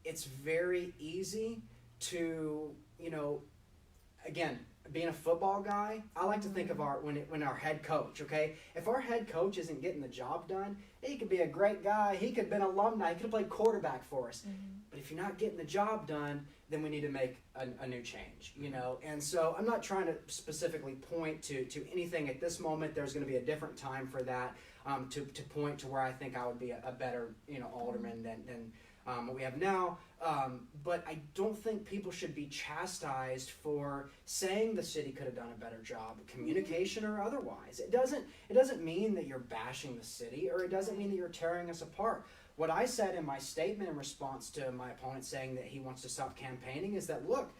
it's very easy to, again, being a football guy, I like to think of when our head coach, okay? If our head coach isn't getting the job done, he could be a great guy. He could have been an alumni. He could have played quarterback for us. But if you're not getting the job done, then we need to make a new change, you know? And so I'm not trying to specifically point to anything at this moment. There's going to be a different time for that to point to where I think I would be a better, you know, alderman than what we have now. But I don't think people should be chastised for saying the city could have done a better job, communication or otherwise. It doesn't mean that you're bashing the city, or it doesn't mean that you're tearing us apart. What I said in my statement in response to my opponent saying that he wants to stop campaigning is that, look,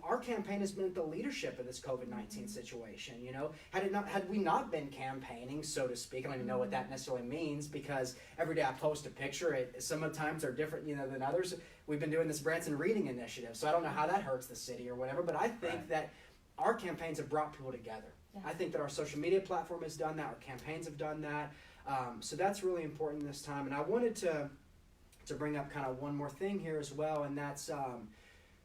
our campaign has been at the leadership of this COVID-19 situation. You know, had we not been campaigning, so to speak, I don't even know what that necessarily means, because every day I post a picture, some of the times are different, you know, than others. We've been doing this Branson Reading Initiative, so I don't know how that hurts the city or whatever, but I think that our campaigns have brought people together. Yeah. I think that our social media platform has done that, our campaigns have done that, so that's really important this time. And I wanted to bring up kind of one more thing here as well, and that's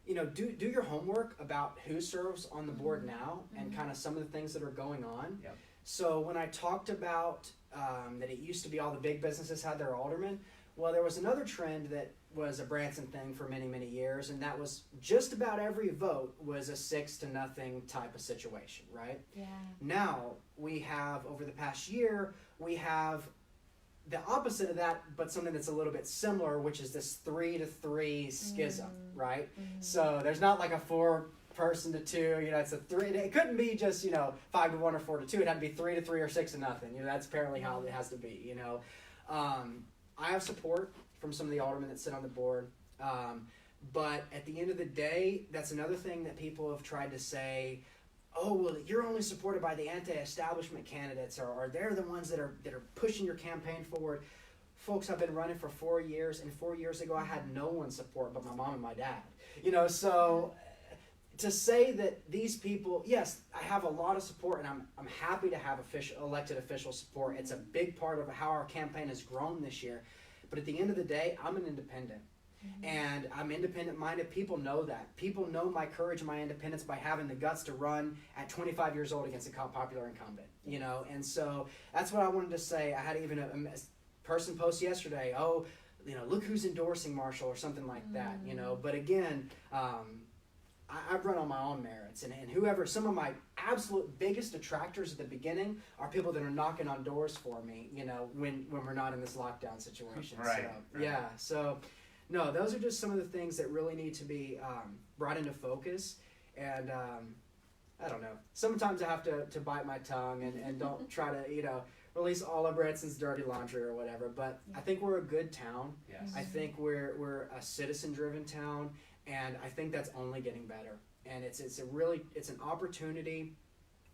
you know, do your homework about who serves on the board now and kind of some of the things that are going on. Yep. So when I talked about that it used to be all the big businesses had their aldermen, well, there was another trend that was a Branson thing for many, many years, and that was just about every vote was a 6-0 type of situation, right? Yeah. Now, we have, over the past year, we have the opposite of that, but something that's a little bit similar, which is this 3-3 schism, right? So there's not like a 4-person to 2, you know, it's a 3. It couldn't be just, you know, 5-1 or 4-2. It had to be 3-3 or 6-0. You know, that's apparently how it has to be, you know. I have support from some of the aldermen that sit on the board, but at the end of the day, that's another thing that people have tried to say, oh, well, you're only supported by the anti-establishment candidates, or they're the ones that are pushing your campaign forward. Folks, I've been running for 4 years, and 4 years ago I had no one's support but my mom and my dad. You know, so to say that these people, yes, I have a lot of support, and I'm happy to have elected official support. It's a big part of how our campaign has grown this year. But at the end of the day, I'm an independent. And I'm independent-minded. People know that. People know my courage and my independence by having the guts to run at 25 years old against a popular incumbent, you know. And so that's what I wanted to say. I had even a person post yesterday, oh, you know, look who's endorsing Marshall or something like that, you know. But again, I've run on my own merits. And whoever, some of my absolute biggest detractors at the beginning are people that are knocking on doors for me, you know, when we're not in this lockdown situation. Right. So, yeah, so... No, those are just some of the things that really need to be brought into focus. And I don't know. Sometimes I have to bite my tongue and don't try to, you know, release all of Branson's dirty laundry or whatever. But I think we're a good town. Yes. I think we're a citizen-driven town, and I think that's only getting better. And it's an opportunity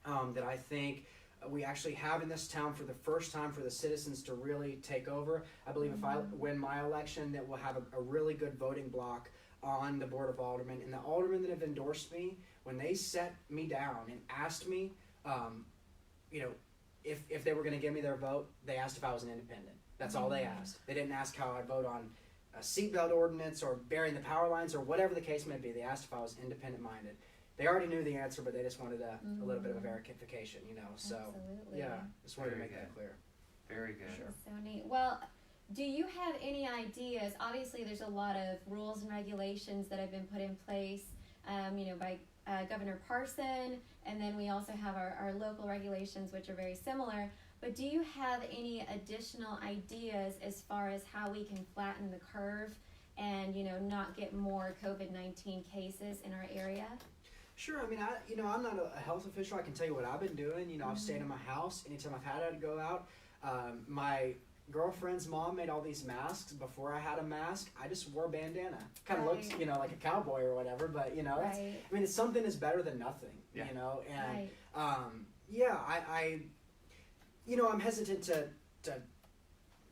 that I think we actually have in this town for the first time for the citizens to really take over. I believe if I win my election, that we'll have a really good voting block on the Board of Aldermen. And the aldermen that have endorsed me, when they set me down and asked me, you know, if they were going to give me their vote, they asked if I was an independent. That's all they asked. They didn't ask how I'd vote on a seatbelt ordinance or burying the power lines or whatever the case may be. They asked if I was independent-minded. They already knew the answer, but they just wanted a little bit of a verification, you know. So, yeah, just wanted to make that clear. Very good. Sure. So neat. Well, do you have any ideas? Obviously, there's a lot of rules and regulations that have been put in place, you know, by Governor Parson, and then we also have our local regulations, which are very similar. But do you have any additional ideas as far as how we can flatten the curve and, you know, not get more COVID-19 cases in our area? Sure. I mean, I'm not a health official. I can tell you what I've been doing. You know, I've stayed in my house. Anytime I've had to go out, my girlfriend's mom made all these masks. Before I had a mask, I just wore a bandana. Kind of looks, you know, like a cowboy or whatever. But, you know, that's, I mean, it's something is better than nothing, you know. And, yeah, I you know, I'm hesitant to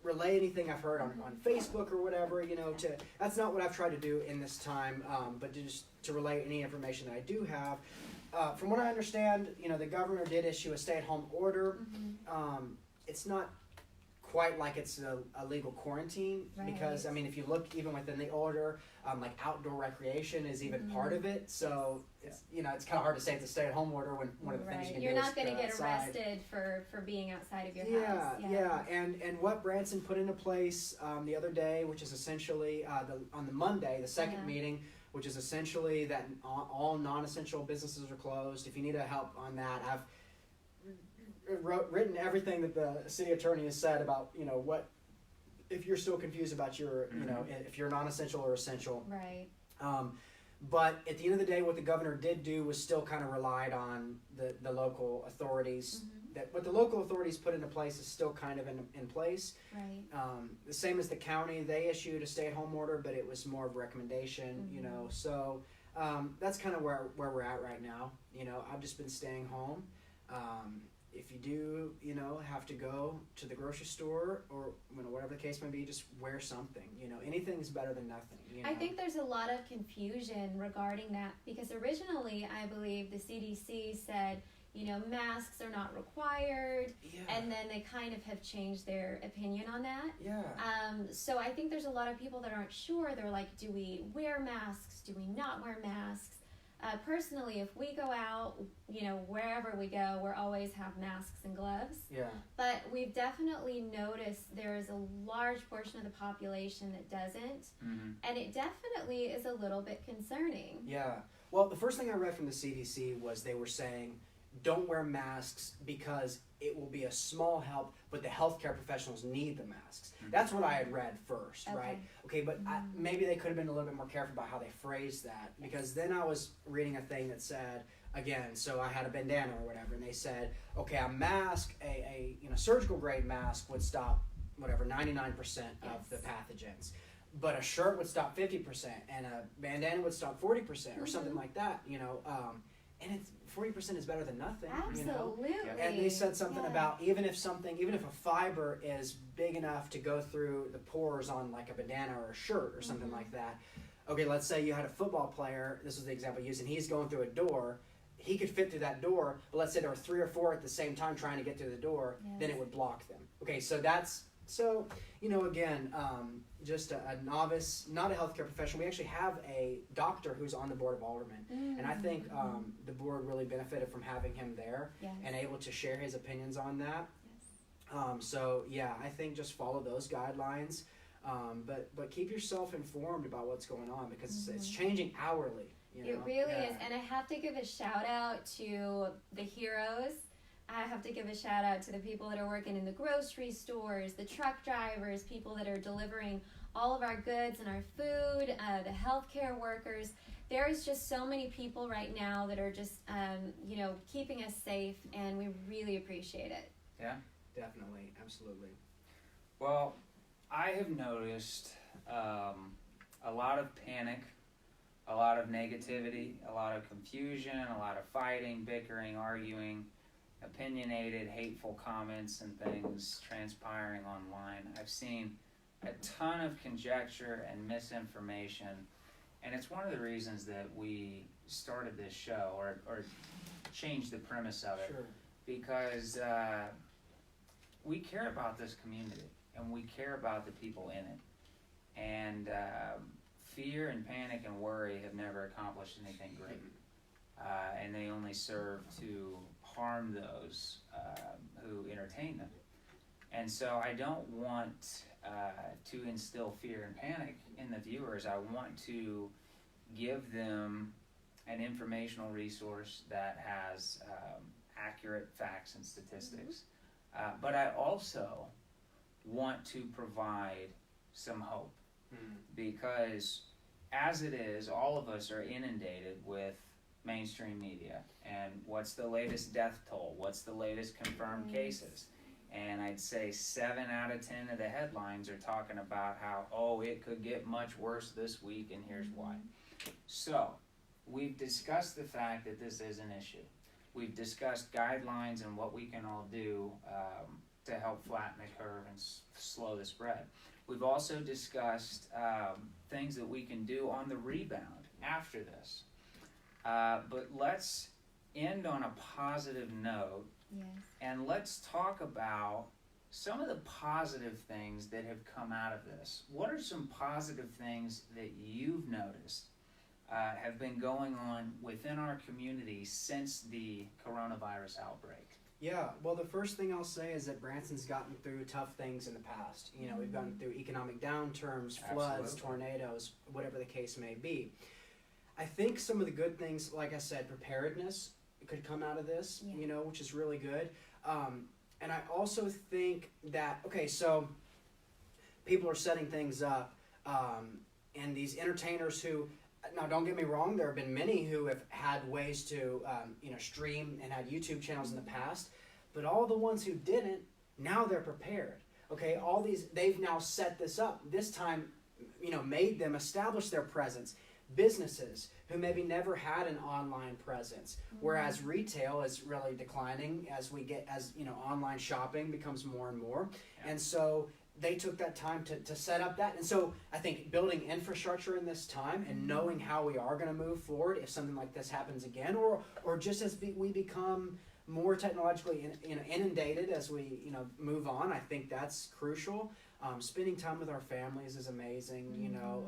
relay anything I've heard on Facebook or whatever, you know, that's not what I've tried to do in this time, but just to relay any information that I do have. From what I understand, you know, the governor did issue a stay-at-home order. It's not quite like it's a legal quarantine, because I mean, if you look even within the order, like outdoor recreation is even part of it. So it's, you know, it's kind of hard to say it's a stay-at-home order when one of the things you can You're do not is going to go get outside. arrested for being outside of your house. And what Branson put into place the other day, which is essentially on the Monday, the second meeting, which is essentially that all non-essential businesses are closed. If you need help on that, I've written everything that the city attorney has said about, you know, what if you're still confused about your, you know, if you're non-essential or essential. Right. But at the end of the day, what the governor did do was still kind of relied on the local authorities. That what the local authorities put into place is still kind of in place. Right. The same as the county, they issued a stay-at-home order, but it was more of a recommendation, you know. So that's kind of where we're at right now. You know, I've just been staying home. If you do, you know, have to go to the grocery store or, you know, whatever the case may be, just wear something. You know, anything's better than nothing. You know? I think there's a lot of confusion regarding that, because originally I believe the CDC said, you know, masks are not required, and then they kind of have changed their opinion on that. So I think there's a lot of people that aren't sure. They're like, do we wear masks? Do we not wear masks? Personally, if we go out, you know, wherever we go, we'll always have masks and gloves. But we've definitely noticed there is a large portion of the population that doesn't, and it definitely is a little bit concerning. Well, the first thing I read from the CDC was they were saying, don't wear masks because it will be a small help, but the healthcare professionals need the masks. That's what I had read first, right? Okay, but maybe they could have been a little bit more careful about how they phrased that, because then I was reading a thing that said, again, so I had a bandana or whatever, and they said, okay, a mask, a you know, surgical grade mask would stop whatever 99% of the pathogens, but a shirt would stop 50%, and a bandana would stop 40% or something like that, you know. And it's 40% is better than nothing. Absolutely. You know? And they said something about even if a fiber is big enough to go through the pores on like a bandana or a shirt or something like that. Okay, let's say you had a football player. This was the example used, and he's going through a door. He could fit through that door, but let's say there were 3 or 4 at the same time trying to get through the door. Then it would block them. Okay, so you know, again, just a novice, not a healthcare professional. We actually have a doctor who's on the board of Alderman, and I think the board really benefited from having him there and able to share his opinions on that. So yeah, I think just follow those guidelines, but keep yourself informed about what's going on, because it's changing hourly. You know? It really is, and I have to give a shout out to the heroes. I have to give a shout out to the people that are working in the grocery stores, the truck drivers, people that are delivering all of our goods and our food, the healthcare workers. There is just so many people right now that are just, you know, keeping us safe, and we really appreciate it. Yeah, definitely, absolutely. Well, I have noticed a lot of panic, a lot of negativity, a lot of confusion, a lot of fighting, bickering, arguing, opinionated, hateful comments and things transpiring online. I've seen a ton of conjecture and misinformation, and it's one of the reasons that we started this show or changed the premise of it, because we care about this community and we care about the people in it, and fear and panic and worry have never accomplished anything great, and they only serve to harm those who entertain them. And so I don't want to instill fear and panic in the viewers. I want to give them an informational resource that has accurate facts and statistics. But I also want to provide some hope, because as it is, all of us are inundated with mainstream media, and what's the latest death toll, what's the latest confirmed cases, and I'd say 7 out of 10 of the headlines are talking about how, oh, it could get much worse this week, and here's why. So we've discussed the fact that this is an issue. We've discussed guidelines and what we can all do to help flatten the curve and slow the spread. We've also discussed things that we can do on the rebound after this. But let's end on a positive note, and let's talk about some of the positive things that have come out of this. What are some positive things that you've noticed have been going on within our community since the coronavirus outbreak? Yeah, well, the first thing I'll say is that Branson's gotten through tough things in the past. You know, we've gone through economic downturns, floods, tornadoes, whatever the case may be. I think some of the good things, like I said, preparedness could come out of this, you know, which is really good. And I also think that, okay, so people are setting things up, and these entertainers who, now don't get me wrong, there have been many who have had ways to, you know, stream and had YouTube channels in the past, but all the ones who didn't, now they're prepared. Okay, all these, they've now set this up. This time, you know, made them establish their presence. Businesses who maybe never had an online presence, whereas retail is really declining as you know, online shopping becomes more and more. And so they took that time to set up that. And so I think building infrastructure in this time and knowing how we are going to move forward if something like this happens again, or just as we become more technologically inundated as we, you know, move on, I think that's crucial. Spending time with our families is amazing. You know,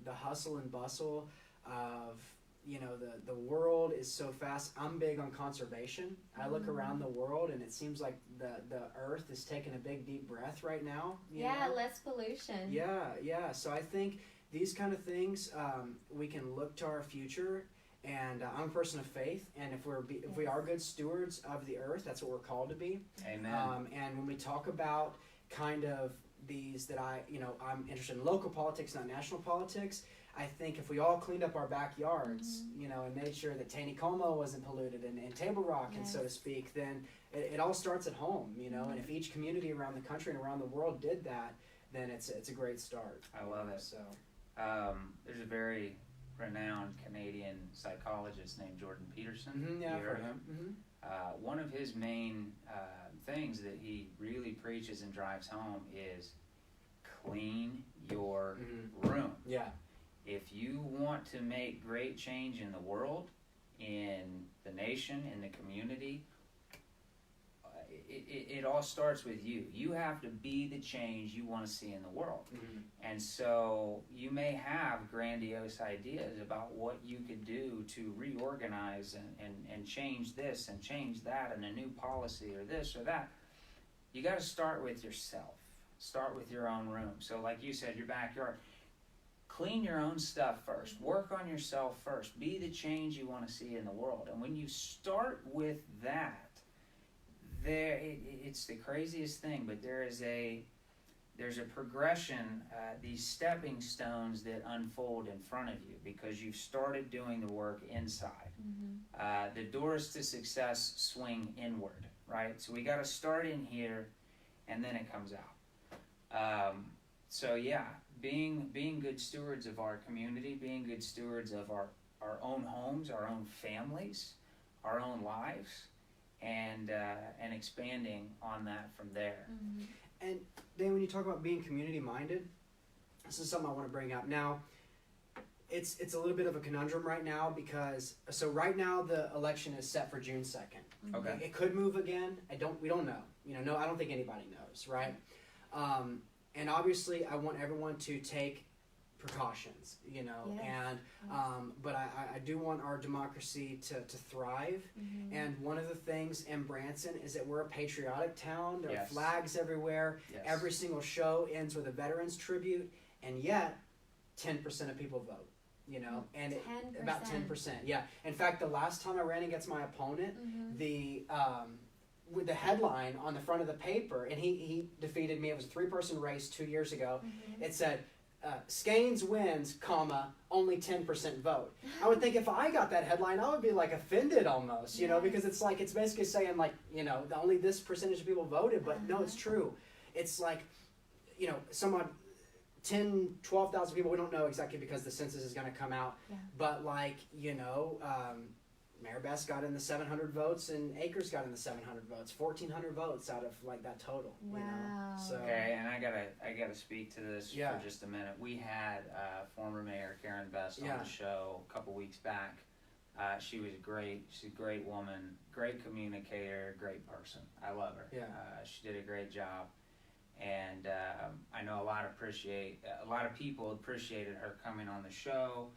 the hustle and bustle of, you know, the world is so fast. I'm big on conservation. I look around the world and it seems like the earth is taking a big deep breath right now. You know? Less pollution. Yeah. So I think these kind of things, we can look to our future. And I'm a person of faith, and if we are good stewards of the earth, that's what we're called to be. Amen. And when we talk about kind of these that I'm interested in local politics, not national politics. I think if we all cleaned up our backyards, you know, and made sure that Taneycomo wasn't polluted and Table Rock, and so to speak, then it all starts at home, you know. And if each community around the country and around the world did that, then it's a great start. I love it. So there's a very renowned Canadian psychologist named Jordan Peterson. Yeah, you heard of him? One of his main things that he really preaches and drives home is clean your room. Yeah. If you want to make great change in the world, in the nation, in the community, it all starts with you. You have to be the change you want to see in the world. And so you may have grandiose ideas about what you could do to reorganize and change this and change that and a new policy or this or that. You got to start with yourself. Start with your own room. So like you said, your backyard. Clean your own stuff first. Work on yourself first. Be the change you want to see in the world. And when you start with that, it's the craziest thing, but there's a progression, these stepping stones that unfold in front of you because you've started doing the work inside. The doors to success swing inward, right? So we got to start in here, and then it comes out. So yeah, being good stewards of our community, being good stewards of our own homes, our own families, our own lives. And expanding on that from there. And Dan, when you talk about being community-minded, this is something I want to bring up. Now, it's a little bit of a conundrum right now because right now the election is set for June 2nd. Okay. It could move again. We don't know. You know, I don't think anybody knows, right? And obviously, I want everyone to take precautions, you know, and but I do want our democracy to thrive. And one of the things in Branson is that we're a patriotic town. There are flags everywhere. Every single show ends with a veterans tribute, and yet 10% of people vote, you know, and about 10%. Yeah. In fact, the last time I ran against my opponent, with the headline on the front of the paper, and he defeated me. It was a 3-person race 2 years ago. It said, Skanes wins, only 10% vote. I would think if I got that headline, I would be like offended almost, you know, because it's like, it's basically saying like, you know, only this percentage of people voted, but no, it's true. It's like, you know, 12,000 people, we don't know exactly because the census is going to come out, but like, you know, Mayor Best got in the 700 votes and Akers got in the 700 votes, 1,400 votes out of like that total. Wow. You know? So, okay, and I gotta speak to this for just a minute. We had former Mayor Karen Best on the show a couple weeks back, She was great. She's a great woman, great communicator, great person. I love her. Yeah. She did a great job, and I know a lot of people appreciated her coming on the show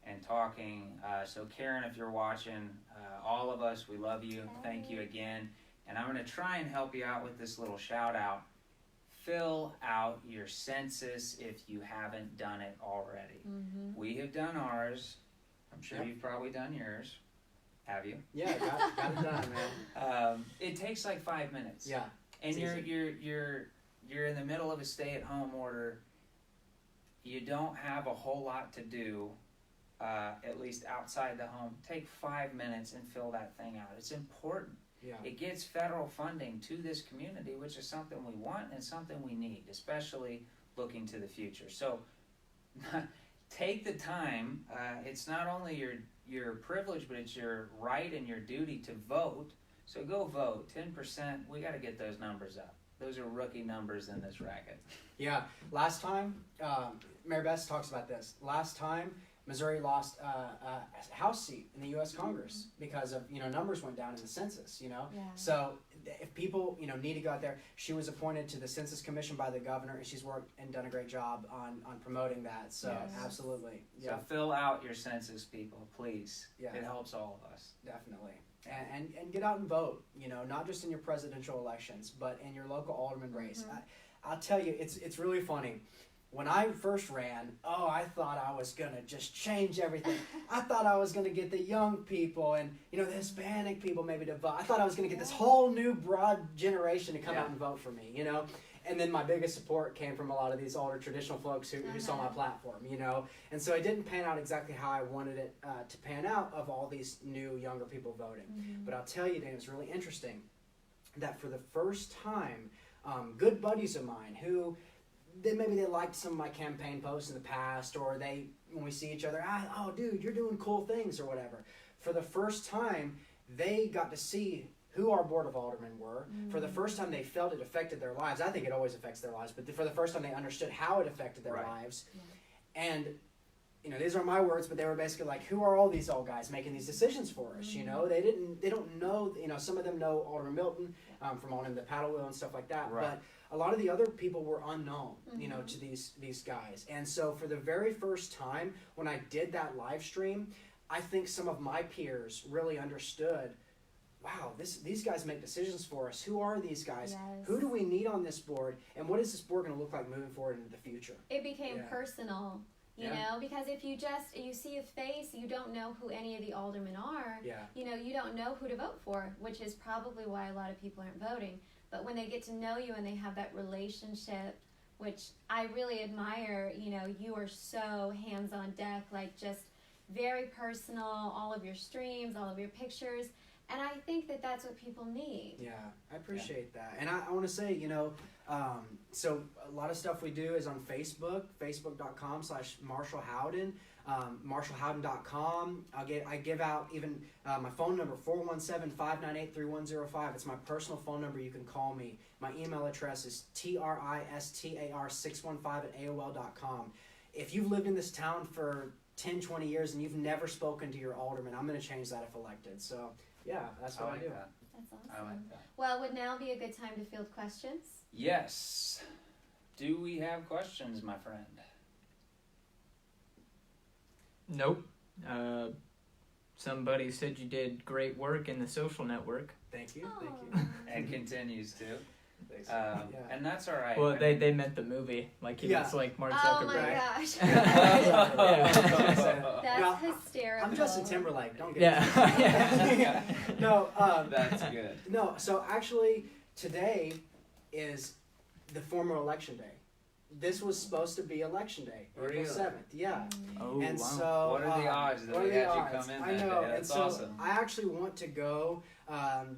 and talking. So Karen, if you're watching, all of us, we love you. Thank you again. And I'm going to try and help you out with this little shout out. Fill out your census if you haven't done it already. Mm-hmm. We have done ours. I'm sure Yep. you've probably done yours. Have you? Yeah, got it done, man. It takes like 5 minutes. Yeah. And It's you're in the middle of a stay-at-home order. You don't have a whole lot to do, at least outside the home. Take 5 minutes and fill that thing out. It's important. Yeah. It gets federal funding to this community, which is something we want and something we need, especially looking to the future. So take the time. It's not only your privilege, but it's your right and your duty to vote. So go vote. 10%, we got to get those numbers up. Those are rookie numbers in this racket. Yeah. Last time, Mayor Bess talks about this. Last time, Missouri lost a House seat in the U.S. Congress because of, numbers went down in the census, Yeah. So if people, need to go out there, she was appointed to the Census Commission by the governor, and she's worked and done a great job on promoting that. So Yes. absolutely. So Yeah, fill out your census, people, please. Yeah. It helps all of us. definitely. And get out and vote, not just in your presidential elections, but in your local alderman race. I'll tell you, it's really funny. When I first ran, I thought I was going to just change everything. I thought I was going to get the young people and, the Hispanic people maybe to vote. I thought I was going to get this whole new broad generation to come out and vote for me, And then my biggest support came from a lot of these older traditional folks who saw my platform, And so it didn't pan out exactly how I wanted it to pan out of all these new, younger people voting. Mm-hmm. But I'll tell you, Dan, it's really interesting that for the first time, good buddies of mine who... maybe they liked some of my campaign posts in the past, or when we see each other, oh, dude, you're doing cool things or whatever. For the first time, they got to see who our Board of Aldermen were. For the first time, they felt it affected their lives. I think it always affects their lives, but for the first time, they understood how it affected their lives. Yeah. And, these are my words, but they were basically like, who are all these old guys making these decisions for us? They don't know, some of them know Alderman Milton from owning the paddle wheel and stuff like that. Right. But a lot of the other people were unknown, to these guys. And so for the very first time, when I did that live stream, I think some of my peers really understood, wow, these guys make decisions for us. Who are these guys? Yes. Who do we need on this board? And what is this board going to look like moving forward into the future? It became personal, because if you see a face, you don't know who any of the aldermen are. Yeah. You don't know who to vote for, which is probably why a lot of people aren't voting. But when they get to know you and they have that relationship, which I really admire, you are so hands on deck, like just very personal, all of your streams, all of your pictures. And I think that that's what people need. Yeah, I appreciate that. And I want to say, so a lot of stuff we do is on Facebook, facebook.com/Marshall Howden. MarshallHowden.com. I give out even my phone number, 417-598-3105. It's my personal phone number. You can call me. My email address is tristar615@aol.com. If you've lived in this town for 10, 20 years and you've never spoken to your alderman, I'm going to change that if elected. So, yeah, that's what I do. That. That's awesome. I like that. Well, would now be a good time to field questions? Yes. Do we have questions, my friend? Nope. Somebody said you did great work in the social network. Thank you. Aw. Thank you. And continues to. Thanks. And that's all right. Well, they meant the movie. Like, he looks like Mark Oh my Zuckerberg. gosh. Yeah. That's No, hysterical. I'm Justin Timberlake. Don't get Yeah. No, That's good. no, so actually today is the former election day. This was supposed to be election day, Really? April 7th. Yeah. Oh, And wow. so What are the odds that what we are the had you odds? come in I that know. day? And That's so awesome. I actually want to go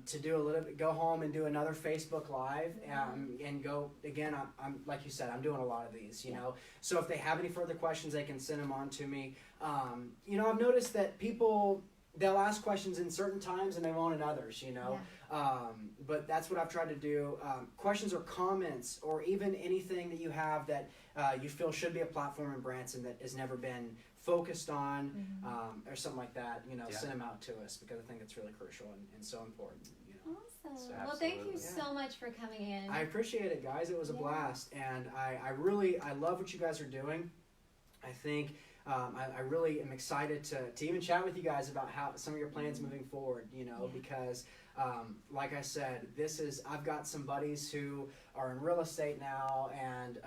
to do a little bit, go home and do another Facebook Live, and go again. I'm like you said, I'm doing a lot of these, So if they have any further questions, they can send them on to me. I've noticed that people, they'll ask questions in certain times and they won't in others, But that's what I've tried to do. Questions or comments, or even anything that you have that you feel should be a platform in Branson that has never been focused on, or something like that, send them out to us, because I think it's really crucial and so important. Awesome. So Well, thank you absolutely. so much for coming in. I appreciate it, guys. It was a Yeah. blast, and I love what you guys are doing. I think I really am excited to even chat with you guys about how some of your plans moving forward. Because like I said, I've got some buddies who are in real estate now, and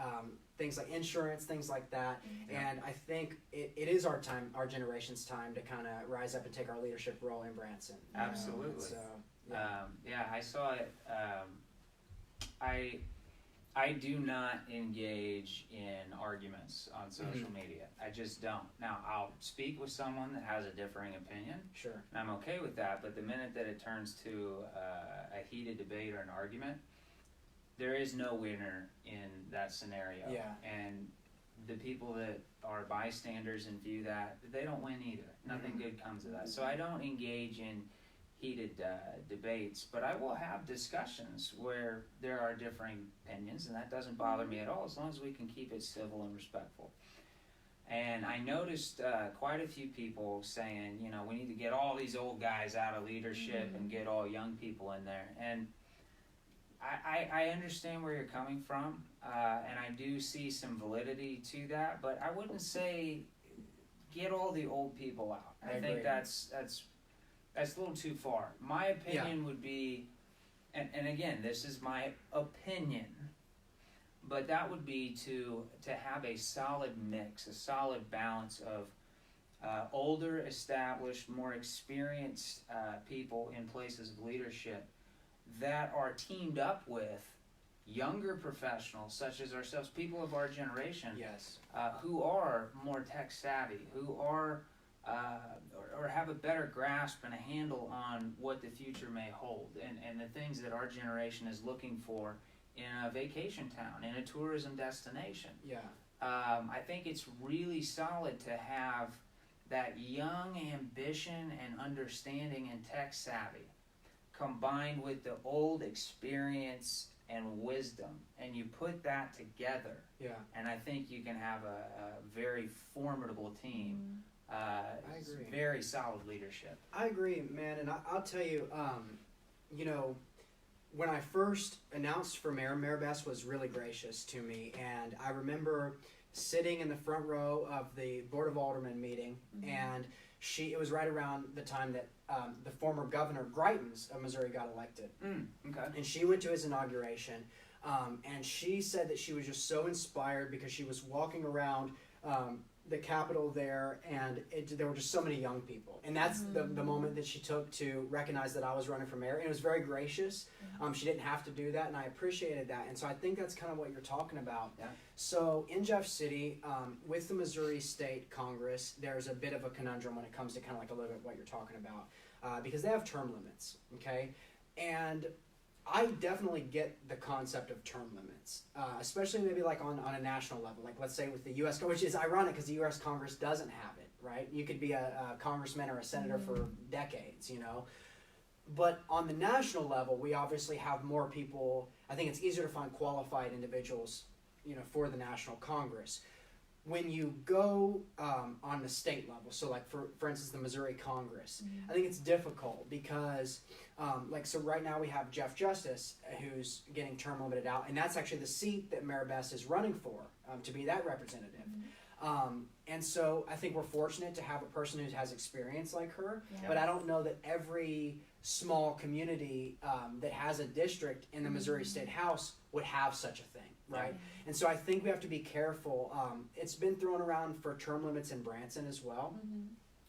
things like insurance, things like that. And I think it is our generation's time to kind of rise up and take our leadership role in Branson. Absolutely. So, I saw it. I do not engage in arguments on social media. I just don't. Now, I'll speak with someone that has a differing opinion, sure. and I'm okay with that, but the minute that it turns to a heated debate or an argument, there is no winner in that scenario. Yeah. And the people that are bystanders and view that, they don't win either. Nothing good comes of that. So I don't engage in heated debates, but I will have discussions where there are differing opinions, and that doesn't bother me at all, as long as we can keep it civil and respectful. And I noticed quite a few people saying, we need to get all these old guys out of leadership and get all young people in there. And I understand where you're coming from, and I do see some validity to that, but I wouldn't say get all the old people out. I think agree. that's a little too far. My opinion would be, and again, this is my opinion, but that would be to have a solid mix, a solid balance of older, established, more experienced people in places of leadership that are teamed up with younger professionals such as ourselves, people of our generation, Yes. who are more tech savvy, who are or have a better grasp and a handle on what the future may hold, and the things that our generation is looking for in a vacation town, in a tourism destination. Yeah. I think it's really solid to have that young ambition and understanding and tech savvy combined with the old experience and wisdom, and you put that together, Yeah. and I think you can have a very formidable team. I agree. Very solid leadership. I agree, man, and I'll tell you, when I first announced for mayor, Mayor Best was really gracious to me, and I remember sitting in the front row of the Board of Alderman meeting, and it was right around the time that the former governor, Greitens of Missouri, got elected. Okay. And she went to his inauguration, and she said that she was just so inspired because she was walking around the Capitol there, and there were just so many young people. And that's the moment that she took to recognize that I was running for mayor. And it was very gracious. She didn't have to do that, and I appreciated that. And so I think that's kind of what you're talking about. Yeah. So in Jeff City, with the Missouri State Congress, there's a bit of a conundrum when it comes to kind of like a little bit what you're talking about, because they have term limits, okay? And I definitely get the concept of term limits, especially maybe like on a national level. Like let's say with the U.S., which is ironic because the U.S. Congress doesn't have it, right? You could be a congressman or a senator for decades, But on the national level, we obviously have more people. I think it's easier to find qualified individuals, for the National Congress. When you go on the state level, so like for instance the Missouri Congress, I think it's difficult because so right now we have Jeff Justice who's getting term limited out, and that's actually the seat that Mayor Best is running for, to be that representative. And so I think we're fortunate to have a person who has experience like her, but I don't know that every small community that has a district in the Missouri State House would have such a thing, right? And so I think we have to be careful. It's been thrown around for term limits in Branson as well.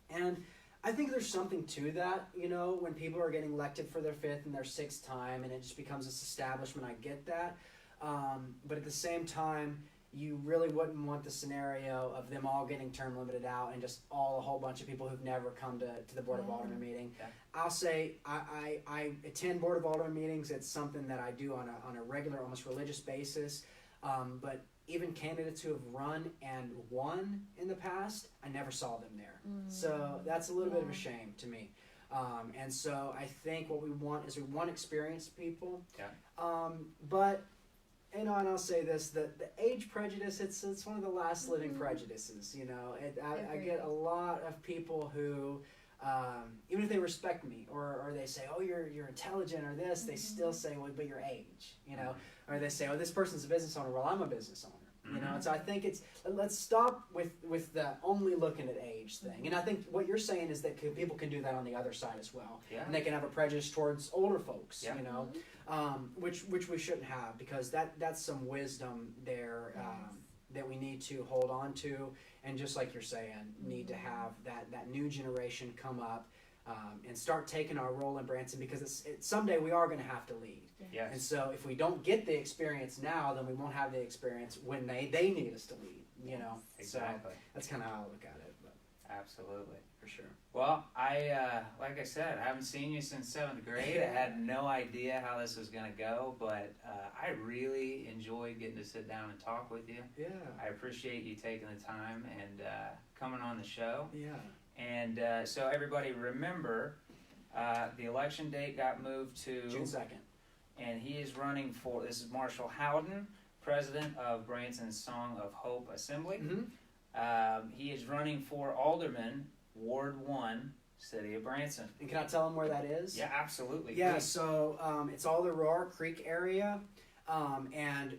And I think there's something to that, when people are getting elected for their fifth and their sixth time, and it just becomes this establishment. I get that. But at the same time, you really wouldn't want the scenario of them all getting term limited out and just a whole bunch of people who've never come to the Board of Alderman meeting. Yeah. I'll say I attend Board of Alderman meetings. It's something that I do on a regular, almost religious basis. But even candidates who have run and won in the past, I never saw them there. So that's a little bit of a shame to me. And so I think what we want is we want experienced people. Yeah. But and I'll say this: the age prejudice, it's one of the last living prejudices. I get a lot of people who, even if they respect me or they say, oh, you're intelligent or this, they still say, well, but your age, or they say, oh, this person's a business owner. Well, I'm a business owner. And so I think let's stop with the only looking at age thing. And I think what you're saying is that people can do that on the other side as well. Yeah. And they can have a prejudice towards older folks, Yeah. which we shouldn't have, because that's some wisdom there that we need to hold on to. And just like you're saying, need to have that new generation come up and start taking our role in Branson, because someday we are going to have to lead. Yes. And so if we don't get the experience now, then we won't have the experience when they need us to lead, Exactly. So that's kind of how I look at it, but Absolutely. for sure. Well, like I said, I haven't seen you since 7th grade. I had no idea how this was going to go, but I really enjoyed getting to sit down and talk with you. Yeah. I appreciate you taking the time and coming on the show. Yeah. And so everybody remember, the election date got moved to June 2nd. And he is running for, this is Marshall Howden, president of Branson's Song of Hope Assembly. Mm-hmm. He is running for Alderman, Ward 1, City of Branson. And can I tell them where that is? Yeah, absolutely. Yeah, Please. so it's all the Roar Creek area. And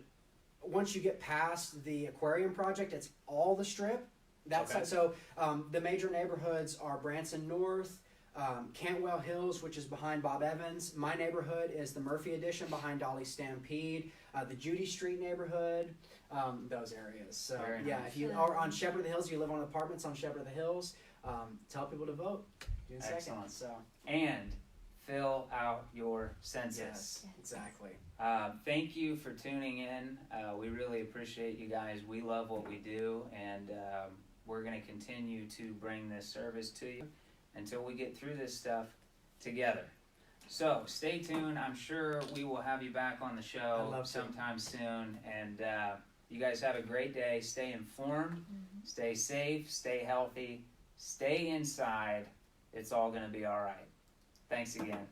once you get past the aquarium project, it's all the strip. Okay. So the major neighborhoods are Branson North, Cantwell Hills, which is behind Bob Evans. My neighborhood is the Murphy Addition behind Dolly Stampede. The Judy Street neighborhood, those areas. So Very yeah, nice. if you are on Shepherd of the Hills, you live on apartments on Shepherd of the Hills, tell people to vote June 2nd. Excellent. So And fill out your census. yes, exactly. Thank you for tuning in. We really appreciate you guys. We love what we do, and we're going to continue to bring this service to you until we get through this stuff together. So stay tuned. I'm sure we will have you back on the show I'd love to. sometime soon. And you guys have a great day. Stay informed, stay safe, stay healthy, stay inside. It's all going to be all right. Thanks again.